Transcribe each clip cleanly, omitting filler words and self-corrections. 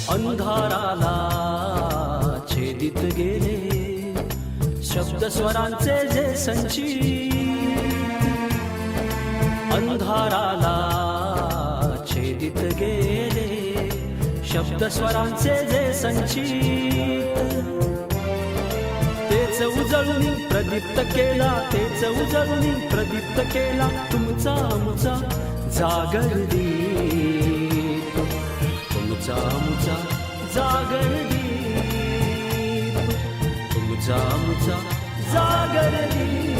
अंधाराला छेदित गेले शब्द स्वरांचे जे संचित, अंधाराला छेदित गेले शब्द स्वरांचे जे संचित, तेच उजळून प्रदीप्त केला, तेच उजळून प्रदीप्त केला तुमचा आमचा जागर दीप, तुमचा आमचा जागर दीप, तुमचा आमचा जागर दीप.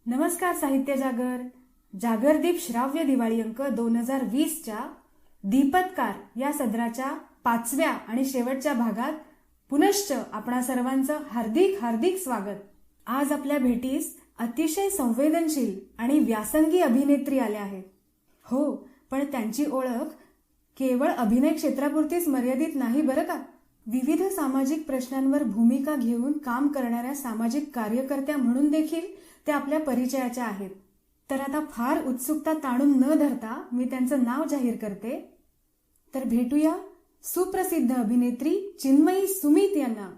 नमस्कार साहित्य जागर. जागरदीप श्राव्य दिवाळी अंक 2020च्या दीपत्कार या सदराच्या 5व्या आणि शेवटच्या भागात पुनश्च आपणा सर्वांचं हार्दिक हार्दिक स्वागत. आज आपल्या भेटीस अतिशय संवेदनशील आणि व्यासंगी अभिनेत्री आल्या आहेत. हो, पण त्यांची ओळख केवळ अभिनय क्षेत्रापुरतीच मर्यादित नाही बरं का. विविध सामाजिक प्रश्नांवर भूमिका घेऊन काम करणाऱ्या सामाजिक कार्यकर्त्या म्हणून देखील त्या आपल्या परिचयाच्या आहेत. तर आता फार उत्सुकता ताणून न धरता मी त्यांचं नाव जाहीर करते. तर भेटूया सुप्रसिद्ध अभिनेत्री चिन्मयी सुमित यांना.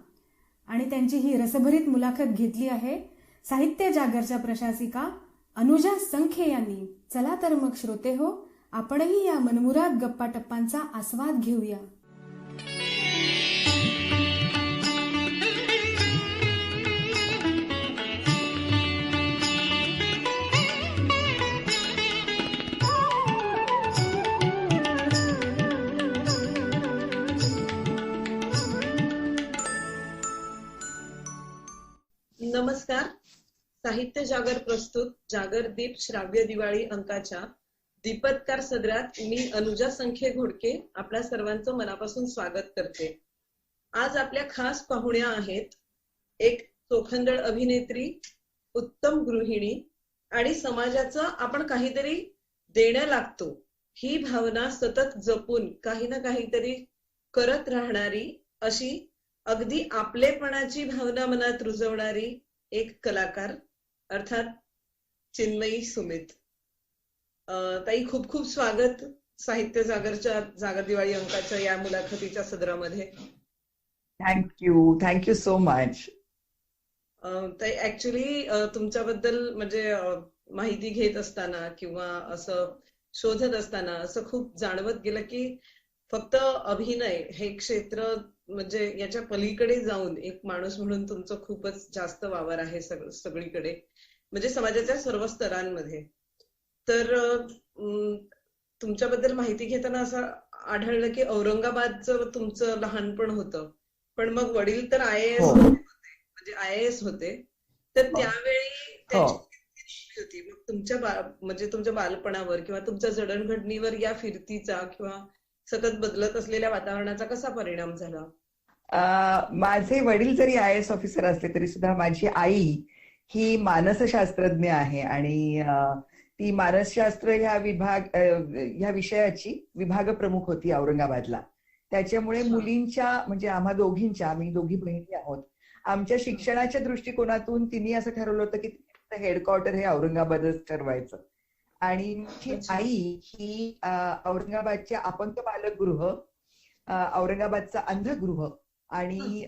आणि त्यांची ही रसभरीत मुलाखत घेतली आहे साहित्य जागरच्या प्रशासिका अनुजा संखे यांनी. चला तर मग श्रोते हो, आपणही या मनमुराद गप्पा टप्पांचा आस्वाद घेऊया. नमस्कार. साहित्य जागर प्रस्तुत जागरदीप श्राव्य दिवाळी अंकाच्या दीपत्कार सदरात मी अनुजा संखे घोडके आपल्या सर्वांचं मनापासून स्वागत करते. आज आपल्या खास पाहुण्या आहेत एक चोखंदळ अभिनेत्री, उत्तम गृहिणी आणि समाजाचं आपण काहीतरी देणं लागतो ही भावना सतत जपून काही ना काहीतरी करत राहणारी अशी अगदी आपलेपणाची भावना मनात रुजवणारी एक कलाकार अर्थात चिन्मयी सुमित. ताई, खूप खूप स्वागत साहित्य जागरच्या जागर दिवाळी अंकाच्या या मुलाखतीच्या सदरामध्ये. Thank you so much. ताई, ऍक्च्युली तुमच्याबद्दल म्हणजे माहिती घेत असताना किंवा असं शोधत असताना असं खूप जाणवत गेलं की फक्त अभिनय हे क्षेत्र म्हणजे याच्या पलीकडे जाऊन एक माणूस म्हणून तुमचं खूपच जास्त वावर आहे सगळीकडे, म्हणजे समाजाच्या सर्व स्तरांमध्ये. तर तुमच्याबद्दल माहिती घेताना असं आढळलं की औरंगाबादचं तुमचं लहानपण होतं, पण मग वडील तर IAS होते, म्हणजे IAS होते. तर त्यावेळी त्यांची होती. मग तुमच्या बालपणावर किंवा तुमच्या जडणघडणीवर या फिरतीचा किंवा सतत बदलत असलेल्या वातावरणाचा कसा परिणाम झाला? माझे वडील जरी IAS ऑफिसर असले तरी सुद्धा माझी आई ही मानसशास्त्रज्ञ आहे आणि ती मानसशास्त्र ह्या विषयाची विभाग प्रमुख होती औरंगाबादला. त्याच्यामुळे मुलींच्या म्हणजे आम्हा दोघींच्या, आम्ही दोघी बहिणी आहोत, आमच्या शिक्षणाच्या दृष्टिकोनातून तिने असं ठरवलं होतं की हेडक्वार्टर हे औरंगाबादच ठरवायचं. आणि माझी आई ही औरंगाबादच्या अपंग बालगृह, औरंगाबादचं अंधगृह आणि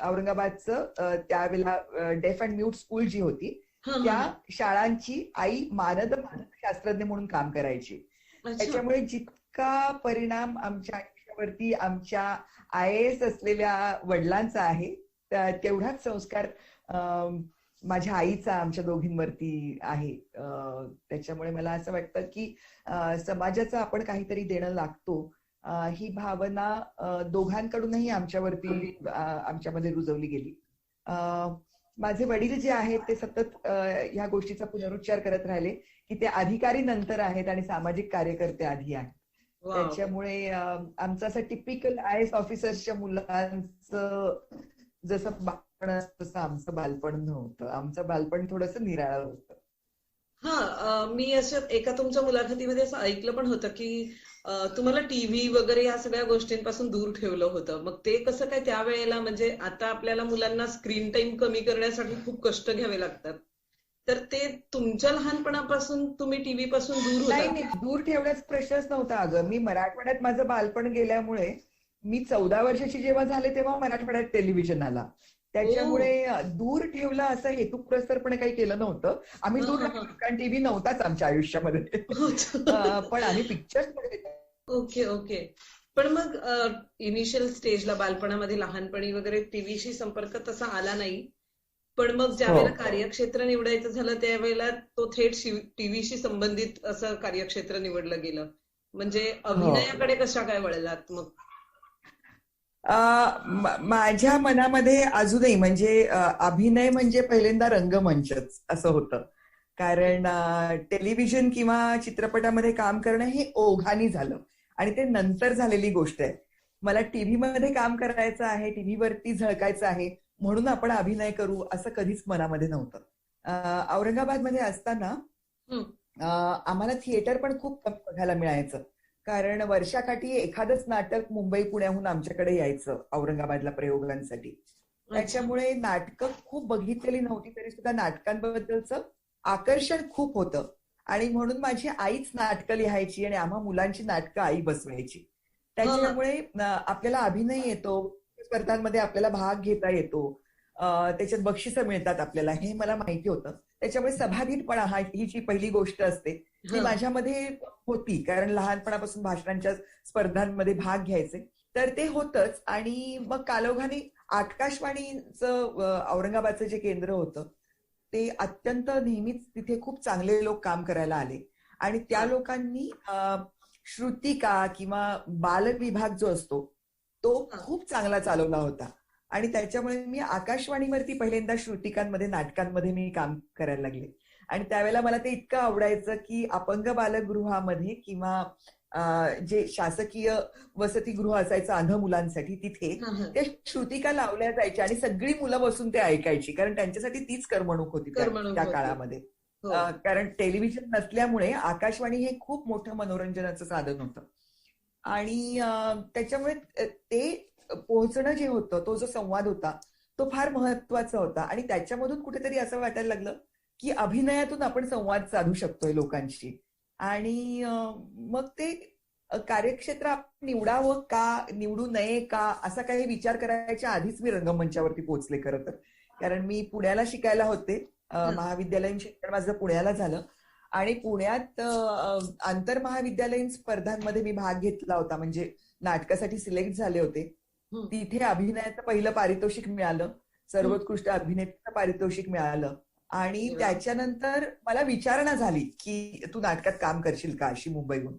औरंगाबादचं त्यावेळेला डेफ अँड म्यूट स्कूल जी होती त्या शाळांची आई मानसशास्त्रज्ञ म्हणून काम करायची. त्याच्यामुळे जितका परिणाम आमच्या आयुष्यावरती आमच्या IAS असलेल्या वडिलांचा आहे तेवढाच संस्कार माझ्या आईचा आमच्या दोघींवरती आहे. त्याच्यामुळे मला असं वाटतं की समाजाचं आपण काहीतरी देणं लागतो ही भावना दोघांकडूनही आमच्यामध्ये रुजवली गेली. माझे वडील जे आहेत ते सतत ह्या गोष्टीचा पुनरुच्चार करत राहिले की ते अधिकारी नंतर आहेत आणि सामाजिक कार्यकर्ते आधी आहेत. त्याच्यामुळे आमचं असं टिपिकल IAS ऑफिसर्सच्या मुलांचं जसं बालपण असतं तसं आमचं बालपण नव्हतं. आमचं बालपण थोडंसं निराळं होतं. मी असं एका तुमच्या मुलाखतीमध्ये असं ऐकलं पण होतं की तुम्हाला टीव्ही वगैरे या सगळ्या गोष्टींपासून दूर ठेवलं होतं. मग ते कसं काय त्यावेळेला, म्हणजे आता आपल्याला मुलांना स्क्रीन टाइम कमी करण्यासाठी खूप कष्ट घ्यावे लागतात, तर ते तुमच्या लहानपणापासून तुम्ही टीव्ही पासून दूर नाही होता? नाही, दूर ठेवण्याचा प्रश्नच नव्हता. अगं, मी मराठवाड्यात माझं बालपण गेल्यामुळे मी 14 वर्षाची जेव्हा झाले तेव्हा मराठवाड्यात टेलिव्हिजन आला. ओ. त्याच्यामुळे दूर ठेवलं असं हेतुपुरस्सरपणे काही केलं नव्हतं. आम्ही हा दूर हा राहिलो हा. कारण टीव्ही नव्हताच आमच्या आयुष्यामध्ये. पण आम्ही पिक्चर्स ओके ओके. पण मग इनिशियल स्टेजला बालपणामध्ये लहानपणी वगैरे टीव्हीशी संपर्क तसा आला नाही. पण मग ज्या हो. वेळेला कार्यक्षेत्र निवडायचं झालं त्यावेळेला तो थेट टीव्हीशी संबंधित असं कार्यक्षेत्र निवडलं गेलं. म्हणजे हो. अभिनयाकडे कशा काय वळलात मग? माझ्या मनामध्ये अजूनही म्हणजे अभिनय म्हणजे पहिल्यांदा रंगमंचच असं होतं. कारण टेलिव्हिजन किंवा चित्रपटामध्ये काम करणं हे ओघाने झालं आणि ते नंतर झालेली गोष्ट आहे. मला टीव्ही मध्ये काम करायचं आहे, टीव्हीवरती झळकायचं आहे म्हणून आपण अभिनय करू असं कधीच मनामध्ये नव्हतं. औरंगाबादमध्ये असताना हम्म. आम्हाला थिएटर पण खूप कमी बघायला मिळायचं. कारण वर्षाकाठी एखादंच नाटक मुंबई पुण्याहून आमच्याकडे यायचं औरंगाबादला प्रयोगांसाठी. अच्छा. त्याच्यामुळे नाटकं खूप बघितलेली नव्हती तरी सुद्धा नाटकांबद्दलचं आकर्षण खूप होतं आणि म्हणून माझी आईच नाटकं लिहायची आणि आम्हा मुलांची नाटकं आई बसवायची. हा. त्याच्यामुळे आपल्याला अभिनय येतो, स्पर्धांमध्ये आपल्याला भाग घेता येतो, त्याच्यात बक्षिसं मिळतात आपल्याला हे मला माहिती होतं. त्याच्यामुळे सभागीरपणा ही जी पहिली गोष्ट असते ती हा. माझ्यामध्ये होती. कारण लहानपणापासून भाषणांच्या स्पर्धांमध्ये भाग घ्यायचे तर ते होतच. आणि मग कालोखानी आकाशवाणीचं औरंगाबादचं जे केंद्र होतं ते अत्यंत नेहमीच तिथे खूप चांगले लोक काम करायला आले आणि त्या लोकांनी श्रुतिका किंवा बाल विभाग जो असतो तो हा. खूप चांगला चालवला होता आणि त्याच्यामुळे मी आकाशवाणीवरती पहिल्यांदा श्रुतिकांमध्ये नाटकांमध्ये मी काम करायला लागले. आणि त्यावेळेला मला ते इतकं आवडायचं की अपंग बालगृहामध्ये किंवा जे शासकीय वसतिगृह असायचं अंध मुलांसाठी तिथे हा हा. त्या श्रुतिका लावल्या जायच्या आणि सगळी मुलं बसून ते ऐकायची. कारण त्यांच्यासाठी तीच करमणूक होती करमणूक त्या होती. काळामध्ये. हो. कारण टेलिव्हिजन नसल्यामुळे आकाशवाणी हे खूप मोठं मनोरंजनाचं साधन होतं आणि त्याच्यामुळे ते पोहोचणं जे होतं तो जो संवाद होता तो फार महत्वाचा होता आणि त्याच्यामधून कुठेतरी असं वाटायला लागलं की अभिनयातून आपण संवाद साधू शकतोय लोकांशी. आणि मग ते कार्यक्षेत्र आपण निवडावं का निवडू नये का असा काही विचार करायच्या आधीच मी रंगमंचावरती पोहोचले खरं तर. कारण मी पुण्याला शिकायला होते, महाविद्यालयीन शिक्षण माझं पुण्याला झालं आणि पुण्यात आंतरमहाविद्यालयीन स्पर्धांमध्ये मी भाग घेतला होता. म्हणजे नाटकासाठी सिलेक्ट झाले होते. तिथे अभिनयाचं पहिलं पारितोषिक मिळालं, सर्वोत्कृष्ट अभिनेत्याचं पारितोषिक मिळालं आणि त्याच्यानंतर मला विचारणा झाली की तू नाटकात काम करशील का अशी मुंबईहून.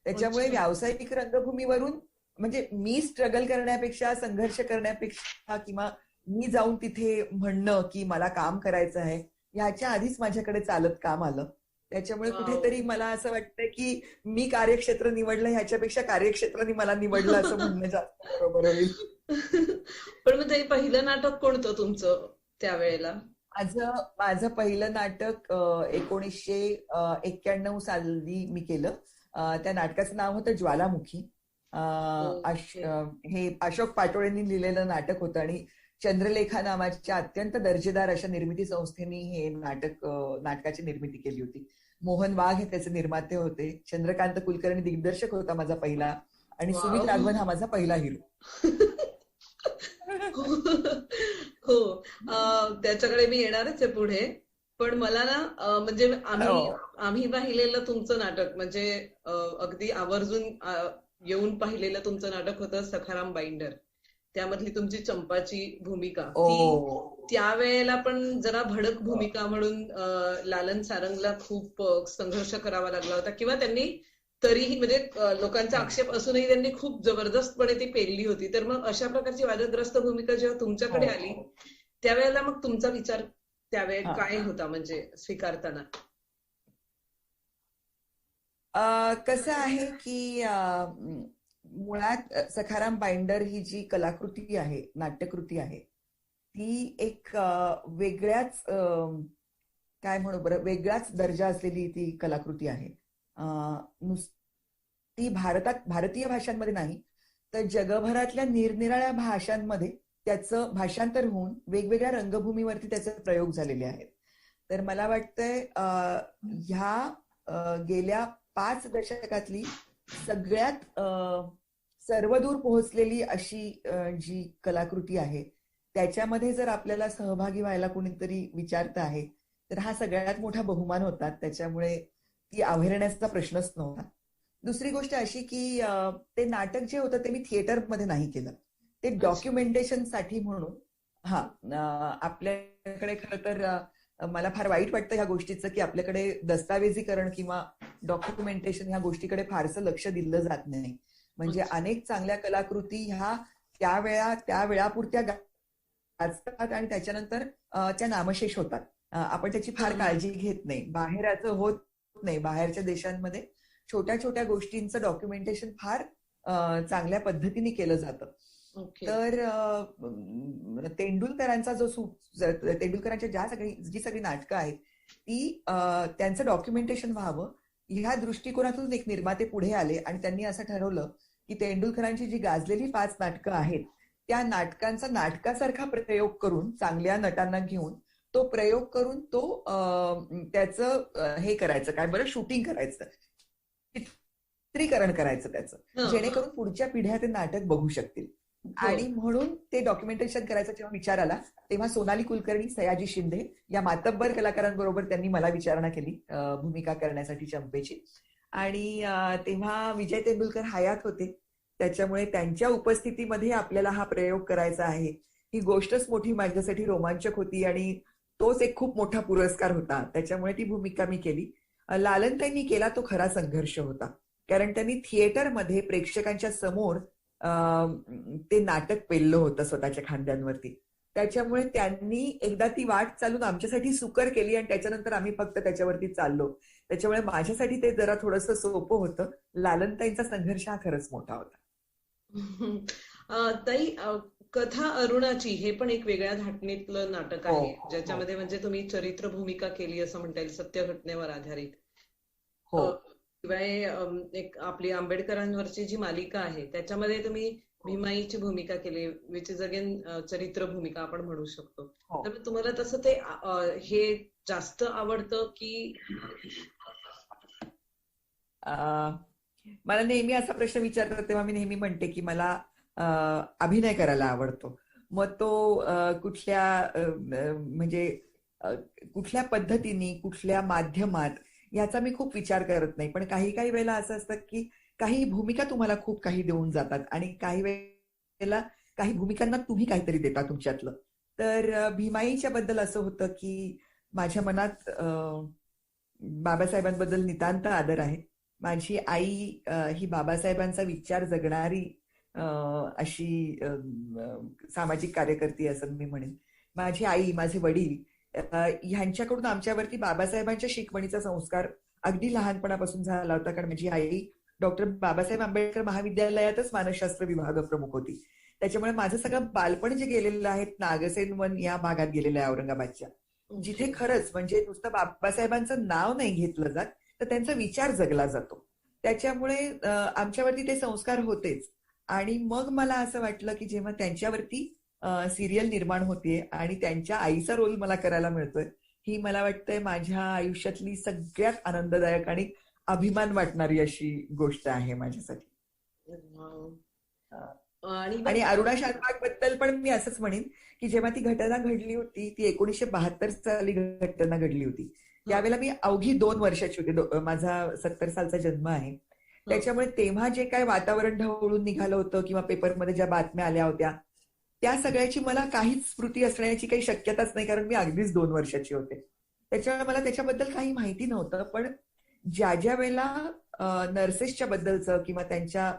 त्याच्यामुळे व्यावसायिक रंगभूमीवरून म्हणजे मी स्ट्रगल करण्यापेक्षा संघर्ष करण्यापेक्षा किंवा मी जाऊन तिथे म्हणणं की मला काम करायचं आहे ह्याच्या आधीच माझ्याकडे चालत काम आलं. त्याच्यामुळे कुठेतरी मला असं वाटतं की मी कार्यक्षेत्र निवडलं ह्याच्यापेक्षा कार्यक्षेत्राने मला निवडलं असं म्हणणं जास्त बरोबर होईल. पण मग ते पहिलं नाटक कोणतं तुमचं त्यावेळेला? माझं पहिलं नाटक 1991 साली मी केलं. त्या नाटकाचं नाव होतं ज्वालामुखी. हे अशोक पाटोळेंनी लिहिलेलं नाटक होतं आणि चंद्रलेखा नावाच्या अत्यंत दर्जेदार अशा निर्मिती संस्थेने हे नाटकाची निर्मिती केली होती. मोहन वाघ हे त्याचे निर्माते होते, चंद्रकांत कुलकर्णी दिग्दर्शक होता माझा पहिला आणि सुमित राघवन हा माझा पहिला हिरो. हो. त्याच्याकडे मी येणारच आहे पुढे. पण मला ना म्हणजे आम्ही पाहिलेलं तुमचं नाटक म्हणजे अगदी आवर्जून येऊन पाहिलेलं तुमचं नाटक होतं सखाराम बाइंडर. त्यामधली तुमची चंपाची भूमिका ती त्यावेळेला पण जरा भडक भूमिका म्हणून लालन सारंगला खूप संघर्ष करावा लागला होता किंवा त्यांनी तरीही म्हणजे लोकांचा आक्षेप असूनही त्यांनी खूप जबरदस्तपणे ती पेलली होती. तर मग अशा प्रकारची वादग्रस्त भूमिका जेव्हा तुमच्याकडे आली त्यावेळेला मग तुमचा विचार त्यावेळी काय होता म्हणजे स्वीकारताना? कसं आहे की मुळात सखाराम बाइंडर ही जी कलाकृती आहे, नाट्यकृती आहे, ती एक वेगळ्याच काय म्हणू बरं वेगळाच दर्जा असलेली ती कलाकृती आहे. ती भारतीय भाषांमध्ये नाही तर जगभरातल्या निरनिराळ्या भाषांमध्ये त्याचं भाषांतर होऊन वेगवेगळ्या रंगभूमीवरती त्याचे प्रयोग झालेले आहेत. तर मला वाटतंय ह्या गेल्या 5 दशकातली सगळ्यात सर्वदूर पोहोचलेली अशी जी कलाकृती आहे त्याच्यामध्ये जर आपल्याला सहभागी व्हायला कोणीतरी विचारतं आहे तर हा सगळ्यात मोठा बहुमान होता. त्याच्यामुळे ती अवहेलण्याचा प्रश्नच नव्हता. दुसरी गोष्ट अशी की ते नाटक जे होतं ते मी थिएटरमध्ये नाही केलं, ते डॉक्युमेंटेशन साठी म्हणून. आपल्याकडे खरं तर मला फार वाईट वाटतं ह्या गोष्टीचं की आपल्याकडे दस्तावेजीकरण किंवा डॉक्युमेंटेशन ह्या गोष्टीकडे फारसं लक्ष दिलं जात नाही. म्हणजे अनेक चांगल्या कलाकृती ह्या त्या वेळापुरत्या गाजतात आणि त्याच्यानंतर त्या नामशेष होतात. आपण त्याची फार काळजी घेत नाही, बाहेरचं होत नाही. बाहेरच्या देशांमध्ये छोट्या छोट्या गोष्टींचं डॉक्युमेंटेशन फार चांगल्या पद्धतीने केलं जातं. तर तेंडुलकरांचा तेंडुलकरांच्या जी सगळी नाटकं आहेत ती त्यांचं डॉक्युमेंटेशन व्हावं ह्या दृष्टिकोनातून एक निर्माते पुढे आले आणि त्यांनी असं ठरवलं की तेंडुलकरांची जी गाजलेली 5 नाटकं आहेत त्या नाटकांचा नाटकासारखा प्रयोग करून, चांगल्या नटांना घेऊन तो प्रयोग करून तो त्याचं हे करायचं, काय बरं, शूटिंग करायचं, चित्रीकरण करायचं त्याचं, जेणेकरून पुढच्या पिढ्या ते नाटक बघू शकतील. आणि म्हणून ते डॉक्युमेंटेशन करायचं जेव्हा विचार आला तेव्हा सोनाली कुलकर्णी, सयाजी शिंदे या मातब्बर कलाकारांबरोबर त्यांनी मला विचारणा केली भूमिका करण्यासाठी चंपेची. आणि तेव्हा विजय तेंडुलकर हयात होते, त्याच्यामुळे त्यांच्या उपस्थितीमध्ये आपल्याला हा प्रयोग करायचा आहे ही गोष्टच मोठी माझ्यासाठी रोमांचक होती आणि तोच एक खूप मोठा पुरस्कार होता. त्याच्यामुळे ती भूमिका मी केली. लालनताईंनी केला तो खरा संघर्ष होता, कारण त्यांनी थिएटरमध्ये प्रेक्षकांच्या समोर ते नाटक पेललं होतं स्वतःच्या खांद्यांवरती. त्याच्यामुळे त्यांनी एकदा ती वाट चालून आमच्यासाठी सुकर केली आणि त्याच्यानंतर आम्ही फक्त त्याच्यावरती चाललो. त्याच्यामुळे माझ्यासाठी ते जरा थोडंसं सोपं होतं. लालनताईंचा संघर्ष हा खरंच मोठा होता. ताई, कथा अरुणाची हे पण एक वेगळ्या धाटणीतलं नाटक आहे, ज्याच्यामध्ये म्हणजे तुम्ही चरित्र भूमिका केली असं म्हणता येईल, सत्य घटनेवर आधारित. शिवाय एक आपली आंबेडकरांवरची जी मालिका आहे त्याच्यामध्ये तुम्ही भीमाईची भूमिका केली, विच इज अगेन चरित्र भूमिका आपण म्हणू शकतो. तर तुम्हाला तसं ते हे जास्त आवडतं की? मला नेहमी असा प्रश्न विचारतात तेव्हा मी नेहमी म्हणते की मला अभिनय करायला आवडतो. मग तो म्हणजे कुठल्या पद्धतीने, कुठल्या माध्यमात याचा मी खूप विचार करत नाही. पण काही वेळेला असं असतं की काही भूमिका तुम्हाला खूप काही देऊन जातात आणि काही वेळेला काही भूमिकांना तुम्ही काहीतरी देता तुमच्यातलं. तर भीमाईच्या बद्दल असं होतं की माझ्या मनात बाबासाहेबांबद्दल नितांत आदर आहे. माझी आई ही बाबासाहेबांचा विचार जगणारी अशी सामाजिक कार्यकर्ती असं मी म्हणेन. माझी आई, माझे वडील ह्यांच्याकडून आमच्यावरती बाबासाहेबांच्या शिकवणीचा संस्कार अगदी लहानपणापासून झाला होता. कारण माझी आई डॉक्टर बाबासाहेब आंबेडकर महाविद्यालयातच मानसशास्त्र विभाग प्रमुख होती. त्याच्यामुळे माझं सगळं बालपण जे गेलेलं आहे नागसेन वन या भागात गेलेलं आहे औरंगाबादच्या, जिथे खरंच म्हणजे नुसतं बाबासाहेबांचं नाव नाही घेतलं जात तर त्यांचा विचार जगला जातो. त्याच्यामुळे आमच्यावरती ते संस्कार होतेच. आणि मग मला असं वाटलं की जेव्हा त्यांच्यावरती सिरियल निर्माण होतीये आणि त्यांच्या आईचा रोल मला करायला मिळतोय, ही मला वाटतंय माझ्या आयुष्यातली सगळ्यात आनंददायक आणि अभिमान वाटणारी अशी गोष्ट आहे माझ्यासाठी. आणि अरुणा शानबाग बद्दल पण मी असंच म्हणेन की जेव्हा ती घटना घडली होती, ती 1972 साली घटना घडली होती, त्यावेळेला मी अवघी 2 वर्षाची होते. माझा 70 सालचा जन्म आहे. त्याच्यामुळे तेव्हा जे काय वातावरण ढवळून निघालं होतं किंवा पेपरमध्ये ज्या बातम्या आल्या होत्या त्या सगळ्याची मला काहीच स्मृती असण्याची काही शक्यताच नाही, कारण मी अगदीच 2 वर्षाची होते. त्याच्यामुळे मला त्याच्याबद्दल काही माहिती नव्हतं. पण ज्या वेळेला नर्सेसच्या बद्दलचं किंवा त्यांच्या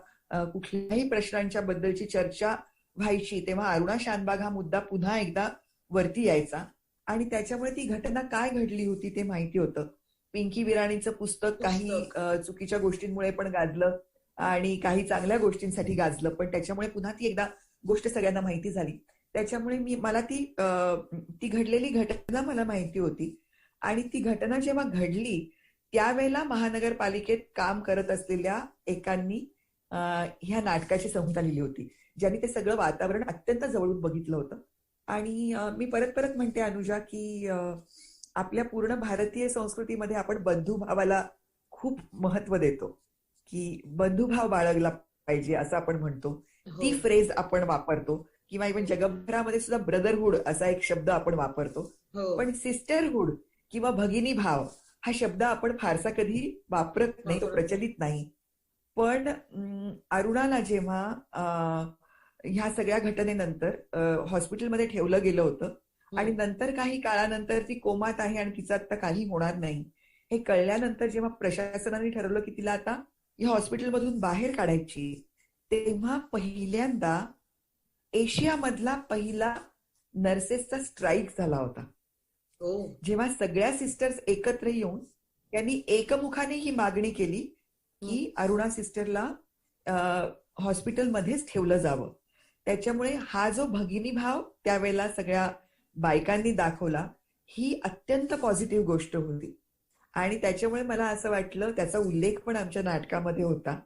कुठल्याही प्रश्नांच्या बद्दलची चर्चा व्हायची तेव्हा अरुणा शानबाग हा मुद्दा पुन्हा एकदा वरती यायचा आणि त्याच्यामुळे ती घटना काय घडली होती ते माहिती होतं. पिंकी विराणीचं पुस्तक काही चुकीच्या गोष्टींमुळे पण गाजलं आणि काही चांगल्या गोष्टींसाठी गाजलं, पण त्याच्यामुळे पुन्हा ती एकदा गोष्ट सगळ्यांना माहिती झाली. त्याच्यामुळे मला ती घडलेली घटना मला माहिती होती. आणि ती घटना जेव्हा घडली त्यावेळेला महानगरपालिकेत काम करत असलेल्या एकांनी ह्या नाटकाची संहिता लिहिली होती, ज्यांनी ते सगळं वातावरण अत्यंत जवळून बघितलं होतं. आणि मी परत म्हणते अनुजा की आपल्या पूर्ण भारतीय संस्कृतीमध्ये आपण बंधुभावाला खूप महत्व देतो, की बंधुभाव बाळगला पाहिजे असं आपण म्हणतो. हो ती फ्रेज आपण वापरतो किंवा इव्हन जगभरामध्ये सुद्धा ब्रदरहूड असा एक शब्द आपण वापरतो. हो पण सिस्टरहूड किंवा भगिनी भाव हा शब्द आपण फारसा कधी वापरत नाही, तो वापरत प्रचलित नाही. पण अरुणाला जेव्हा ह्या सगळ्या घटनेनंतर हॉस्पिटलमध्ये ठेवलं गेलं होतं आणि नंतर काही काळानंतर ती कोमात आहे आणि तिचं आता काही होणार नाही हे कळल्यानंतर जेव्हा प्रशासनाने ठरवलं की तिला आता या हॉस्पिटलमधून बाहेर काढायची, तेव्हा पहिल्यांदा एशियामधला पहिला नर्सेसचा स्ट्राईक झाला होता. हो जेव्हा सगळ्या सिस्टर्स एकत्र येऊन त्यांनी एकमुखाने ही मागणी केली की अरुणा सिस्टरला हॉस्पिटलमध्येच ठेवलं जावं. त्याच्यामुळे हा जो भगिनी भाव त्यावेळेला सगळ्या बायकांनी दाखवला ही अत्यंत पॉझिटिव्ह गोष्ट होती. आणि त्याच्यामुळे मला असं वाटलं, त्याचा उल्लेख पण आमच्या नाटकामध्ये होता,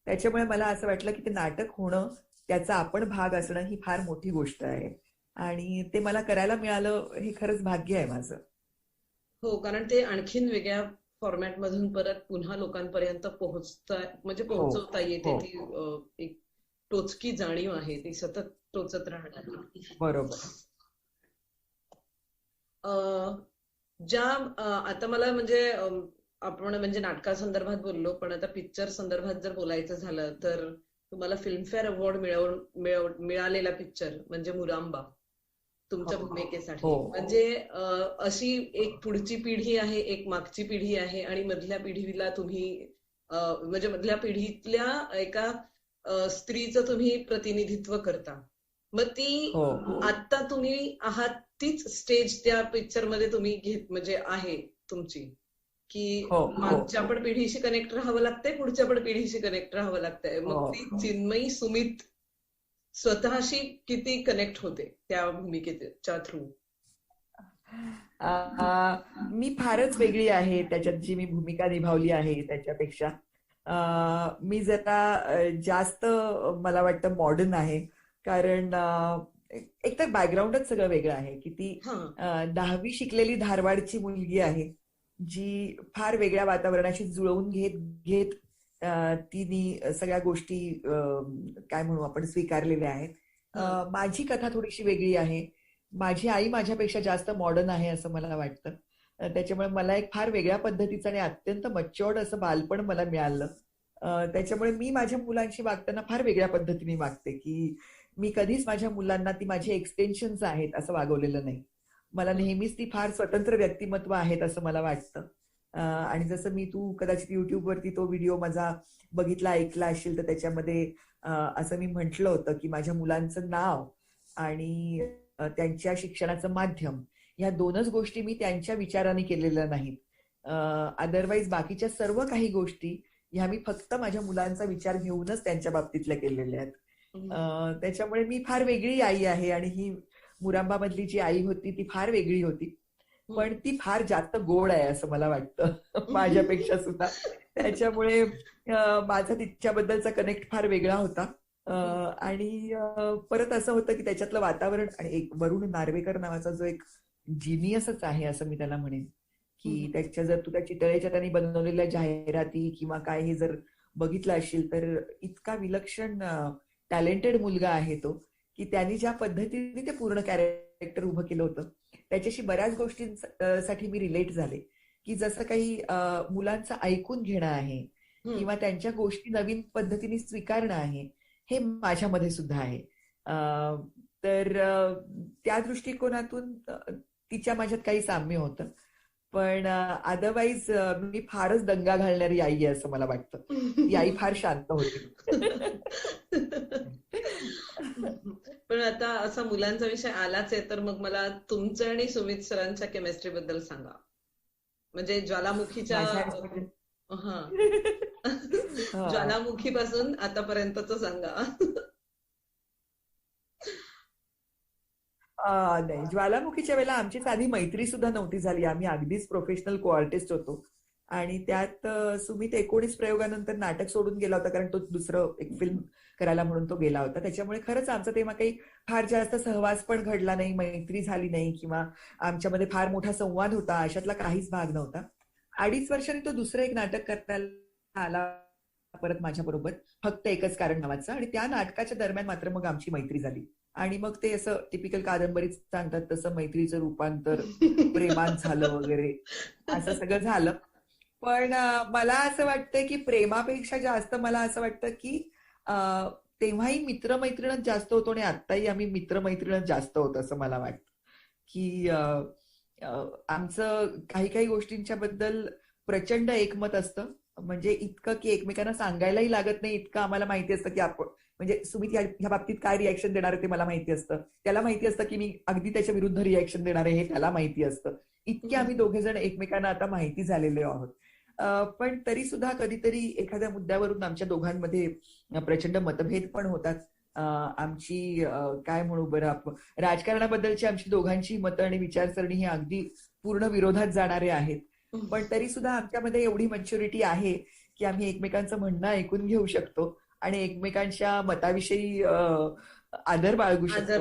त्याच्यामुळे मला असं वाटलं की ते नाटक होणं, त्याचा आपण भाग असणं ही फार मोठी गोष्ट आहे आणि ते मला करायला मिळालं हे खरंच भाग्य आहे माझं. हो, कारण ते आणखीन वेगळ्या फॉर्मॅट मधून परत पुन्हा लोकांपर्यंत हो पोहोचवता येते. हो ती एक टोचकी जाणीव आहे, ती सतत टोचत राहणार. बरोबर. ज्या आता मला म्हणजे आपण म्हणजे नाटकासंदर्भात बोललो, पण आता पिक्चर संदर्भात जर बोलायचं झालं तर तुम्हाला फिल्मफेअर अवॉर्ड मिळालेला पिक्चर म्हणजे मुरांबा तुमच्या हो भूमिकेसाठी. हो म्हणजे अशी एक पुढची पिढी आहे, एक मागची पिढी आहे आणि मधल्या पिढीला तुम्ही म्हणजे मधल्या पिढीतल्या एका स्त्रीचं तुम्ही प्रतिनिधित्व करता. मग ती हो आता तुम्ही आहात तीच स्टेज त्या पिक्चर मध्ये तुम्ही घेत म्हणजे आहे तुमची, की हो हो मागच्या पण पिढीशी कनेक्ट राहावं लागतंय, पुढच्या पण पिढीशी कनेक्ट राहावं लागतंय. मग हो. ती चिन्मयी सुमित स्वतःशी किती कनेक्ट होते त्या भूमिकेच्या थ्रू? मी फारच वेगळी आहे त्याच्यात, जी मी भूमिका निभावली आहे त्याच्यापेक्षा. मी जरा जास्त मला वाटतं मॉडर्न आहे, कारण एकतर बॅकग्राऊंडच सगळं वेगळं आहे की ती हा 10वी शिकलेली धारवाडची मुलगी आहे, जी फार वेगळ्या वातावरणाशी जुळवून घेत घेत तिने सगळ्या गोष्टी काय म्हणू आपण स्वीकारलेल्या आहेत. हा माझी कथा थोडीशी वेगळी आहे. माझी आई माझ्यापेक्षा जास्त मॉडर्न आहे असं मला वाटतं. त्याच्यामुळे मला एक फार वेगळ्या पद्धतीचं आणि अत्यंत मच्युअर्ड असं बालपण मला मिळालं. त्याच्यामुळे मी माझ्या मुलांशी वागताना फार वेगळ्या पद्धतीने वागते, की मी कधीच माझ्या मुलांना ती माझी एक्सटेन्शन्स आहेत असं वागवलेलं नाही. मला नेहमीच ती फार स्वतंत्र व्यक्तिमत्व आहेत असं मला वाटतं. आणि जसं तू कदाचित युट्यूबवरती तो व्हिडिओ माझा बघितला ऐकला असेल तर त्याच्यामध्ये असं मी म्हटलं होतं की माझ्या मुलांचं नाव आणि त्यांच्या शिक्षणाचं माध्यम ह्या दोनच गोष्टी मी त्यांच्या विचाराने केलेल्या नाहीत. अदरवाईज बाकीच्या सर्व काही गोष्टी ह्या मी फक्त माझ्या मुलांचा विचार घेऊनच त्यांच्या बाबतीतल्या केलेल्या आहेत. त्याच्यामुळे मी फार वेगळी आई आहे आणि ही मुरांबा मधली जी आई होती ती फार वेगळी होती, पण ती फार जास्त गोड आहे असं मला वाटतं माझ्यापेक्षा सुद्धा. त्याच्यामुळे माझा तिच्याबद्दलचा कनेक्ट फार वेगळा होता. आणि परत असं होतं की त्याच्यातलं वातावरण आणि एक वरुण नार्वेकर नावाचा जो एक जिनियसच आहे असं मी त्याला म्हणेन, की त्याच्या जर तू त्या चितळेच्या त्यांनी बनवलेल्या जाहिराती किंवा काय हे जर बघितलं असेल तर इतका विलक्षण टॅलेंटेड मुलगा आहे तो, की त्यांनी ज्या पद्धतीने ते पूर्ण कॅरेक्टर उभं केलं होतं त्याच्याशी बऱ्याच गोष्टींसाठी मी रिलेट झाले, की जसं काही मुलांचं ऐकून घेणं आहे किंवा त्यांच्या गोष्टी नवीन पद्धतीने स्वीकारणं आहे, हे माझ्यामध्ये सुद्धा आहे. तर त्या दृष्टिकोनातून तिच्या माझ्यात काही साम्य होतं. पण अदरवाईज मी फारच दंगा घालणारी आई आहे असं मला वाटतं. ती आई फार शांत होती. पण आता असा मुलांचा विषय आलाच आहे तर मग मला तुमचं आणि सुमित सरांच्या केमिस्ट्री बद्दल सांगा. म्हणजे ज्वालामुखीच्या हा ज्वालामुखीपासून आतापर्यंतच सांगा. नाही, ज्वालामुखीच्या वेळेला आमची साधी मैत्री सुद्धा नव्हती झाली. आम्ही अगदीच प्रोफेशनल को-आर्टिस्ट होतो आणि त्यात सुमित 19 प्रयोगानंतर नाटक सोडून गेला होता, कारण तो दुसरं एक फिल्म करायला म्हणून तो गेला होता. त्याच्यामुळे खरंच आमचा तेव्हा काही फार जास्त सहवास पण घडला नाही, मैत्री झाली नाही किंवा आमच्यामध्ये फार मोठा संवाद होता, अशातला काहीच भाग नव्हता. 2.5 वर्षांनी तो दुसरं एक नाटक करायला आला परत माझ्या बरोबर, फक्त एकच कारण नावाचं, आणि त्या नाटकाच्या दरम्यान मात्र मग आमची मैत्री झाली. आणि मग ते असं टिपिकल कादंबरीत सांगतात तसं मैत्रीचं रूपांतर प्रेमात झालं वगैरे, असं सगळं झालं. पण मला असं वाटतं की प्रेमापेक्षा जास्त मला असं वाटतं की तेव्हाही मित्रमैत्रीणच जास्त होतो आणि आत्ताही आम्ही मित्रमैत्रीणच जास्त होतो असं मला वाटतं. की आमचं काही काही गोष्टींच्या बद्दल प्रचंड एकमत असतं, म्हणजे इतकं की एकमेकांना सांगायलाही लागत नाही, इतकं आम्हाला माहिती असतं की आपण, म्हणजे सुमित ह्या बाबतीत काय रिॲक्शन देणार आहे ते मला माहिती असतं, त्याला माहिती असतं की मी अगदी त्याच्या विरुद्ध रिॲक्शन देणार आहे हे त्याला माहिती असतं. इतके आम्ही दोघे जण एकमेकांना आता माहिती झालेले आहोत. पण तरी सुद्धा कधीतरी एखाद्या मुद्द्यावरून आमच्या दोघांमध्ये प्रचंड मतभेद पण होतात. आमची काय म्हणू बरं, राजकारणाबद्दलची आमची दोघांची मतं आणि विचारसरणी ही अगदी पूर्ण विरोधात जाणारे आहेत. पण तरी सुद्धा आमच्यामध्ये एवढी मॅच्युरिटी आहे की आम्ही एकमेकांचं म्हणणं ऐकून घेऊ शकतो आणि एकमेकांच्या मताविषयी आदर बाळगू शकतो.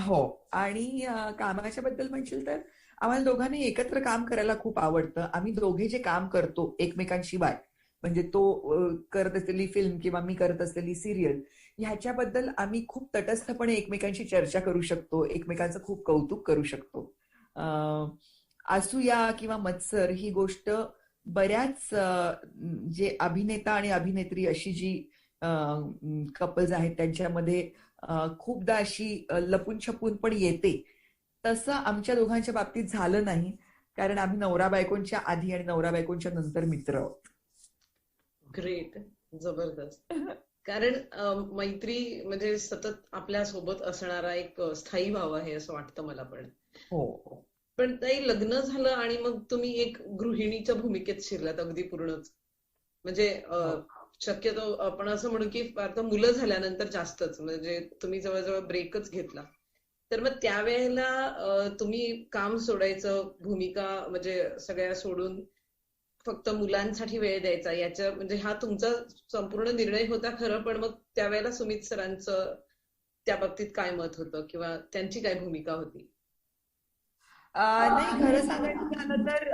हो, आणि कामाच्या बद्दल म्हणशील तर आम्हाला दोघांनी एकत्र काम करायला खूप आवडतं. आम्ही दोघे जे काम करतो एकमेकांशिवाय, म्हणजे तो करत असलेली फिल्म किंवा मी करत असलेली सिरियल, ह्याच्याबद्दल आम्ही खूप तटस्थपणे एकमेकांशी चर्चा करू शकतो, एकमेकांचं खूप कौतुक करू शकतो. असूया किंवा मत्सर ही गोष्ट बऱ्याच जे अभिनेता आणि अभिनेत्री अशी जी कपल्स आहेत त्यांच्यामध्ये खूपदा अशी लपून छपून पण येते. तसं आमच्या दोघांच्या बाबतीत झालं नाही, कारण आम्ही नवरा बायकोंच्या आधी आणि नवरा बायकोंच्या नंतर मित्र आहोत. ग्रेट, जबरदस्त. कारण मैत्री म्हणजे सतत आपल्या सोबत असणारा एक स्थायी भाव आहे असं वाटतं मला पण. हो. पण ताई, लग्न झालं आणि मग तुम्ही एक गृहिणीच्या भूमिकेत शिरलात अगदी पूर्णच. म्हणजे शक्यतो आपण असं म्हणू की आता मुलं झाल्यानंतर जास्तच, म्हणजे तुम्ही जवळजवळ ब्रेकच घेतला. तर मग त्यावेळेला तुम्ही काम सोडायचं, भूमिका म्हणजे सगळ्या सोडून फक्त मुलांसाठी वेळ द्यायचा, याच्या म्हणजे हा तुमचा संपूर्ण निर्णय होता खरं, पण मग त्यावेळेला सुमित सरांचं त्या बाबतीत काय मत होतं किंवा त्यांची काय भूमिका होती? नाही, खरं सांगायचं झालं तर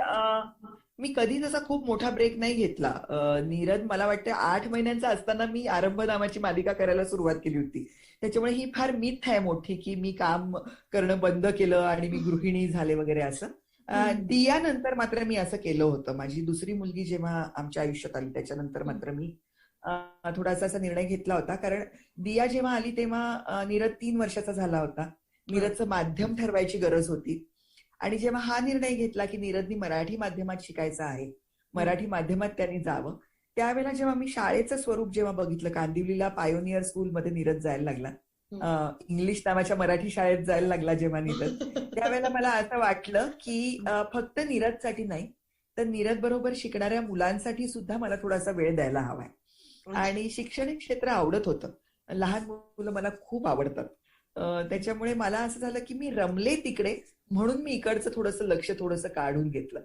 मी कधीच असा खूप मोठा ब्रेक नाही घेतला. नीरद मला वाटतं 8 महिन्यांचा असताना मी आरंभ नावाची मालिका करायला सुरुवात केली होती. त्याच्यामुळे ही फार मिथ आहे मोठी की मी काम करणं बंद केलं आणि मी गृहिणी झाले वगैरे असं. दिया नंतर मात्र मी असं केलं होतं. माझी दुसरी मुलगी जेव्हा आमच्या आयुष्यात आली त्याच्यानंतर मात्र मी थोडासा असा निर्णय घेतला होता, कारण दिया जेव्हा आली तेव्हा नीरद 3 वर्षाचा झाला होता. नीरदचं माध्यम ठरवायची गरज होती. आणि जेव्हा हा निर्णय घेतला की नीरदनी मराठी माध्यमात शिकायचं आहे, मराठी माध्यमात त्यांनी जावं, त्यावेळेला जेव्हा मी शाळेचं स्वरूप जेव्हा बघितलं, कांदिवलीला पायोनियर स्कूलमध्ये नीरद जायला लागला, इंग्लिश नावाच्या मराठी शाळेत जायला लागला जेव्हा नीरद, त्यावेळेला मला असं वाटलं की फक्त नीरदसाठी नाही तर नीरद बरोबर शिकणाऱ्या मुलांसाठी सुद्धा मला थोडासा वेळ द्यायला हवाय. आणि शैक्षणिक क्षेत्र आवडत होतं, लहान मुलं मला खूप आवडतात. त्याच्यामुळे मला असं झालं की मी रमले तिकडे, म्हणून मी इकडचं थोडंसं लक्ष थोडंसं काढून घेतलं.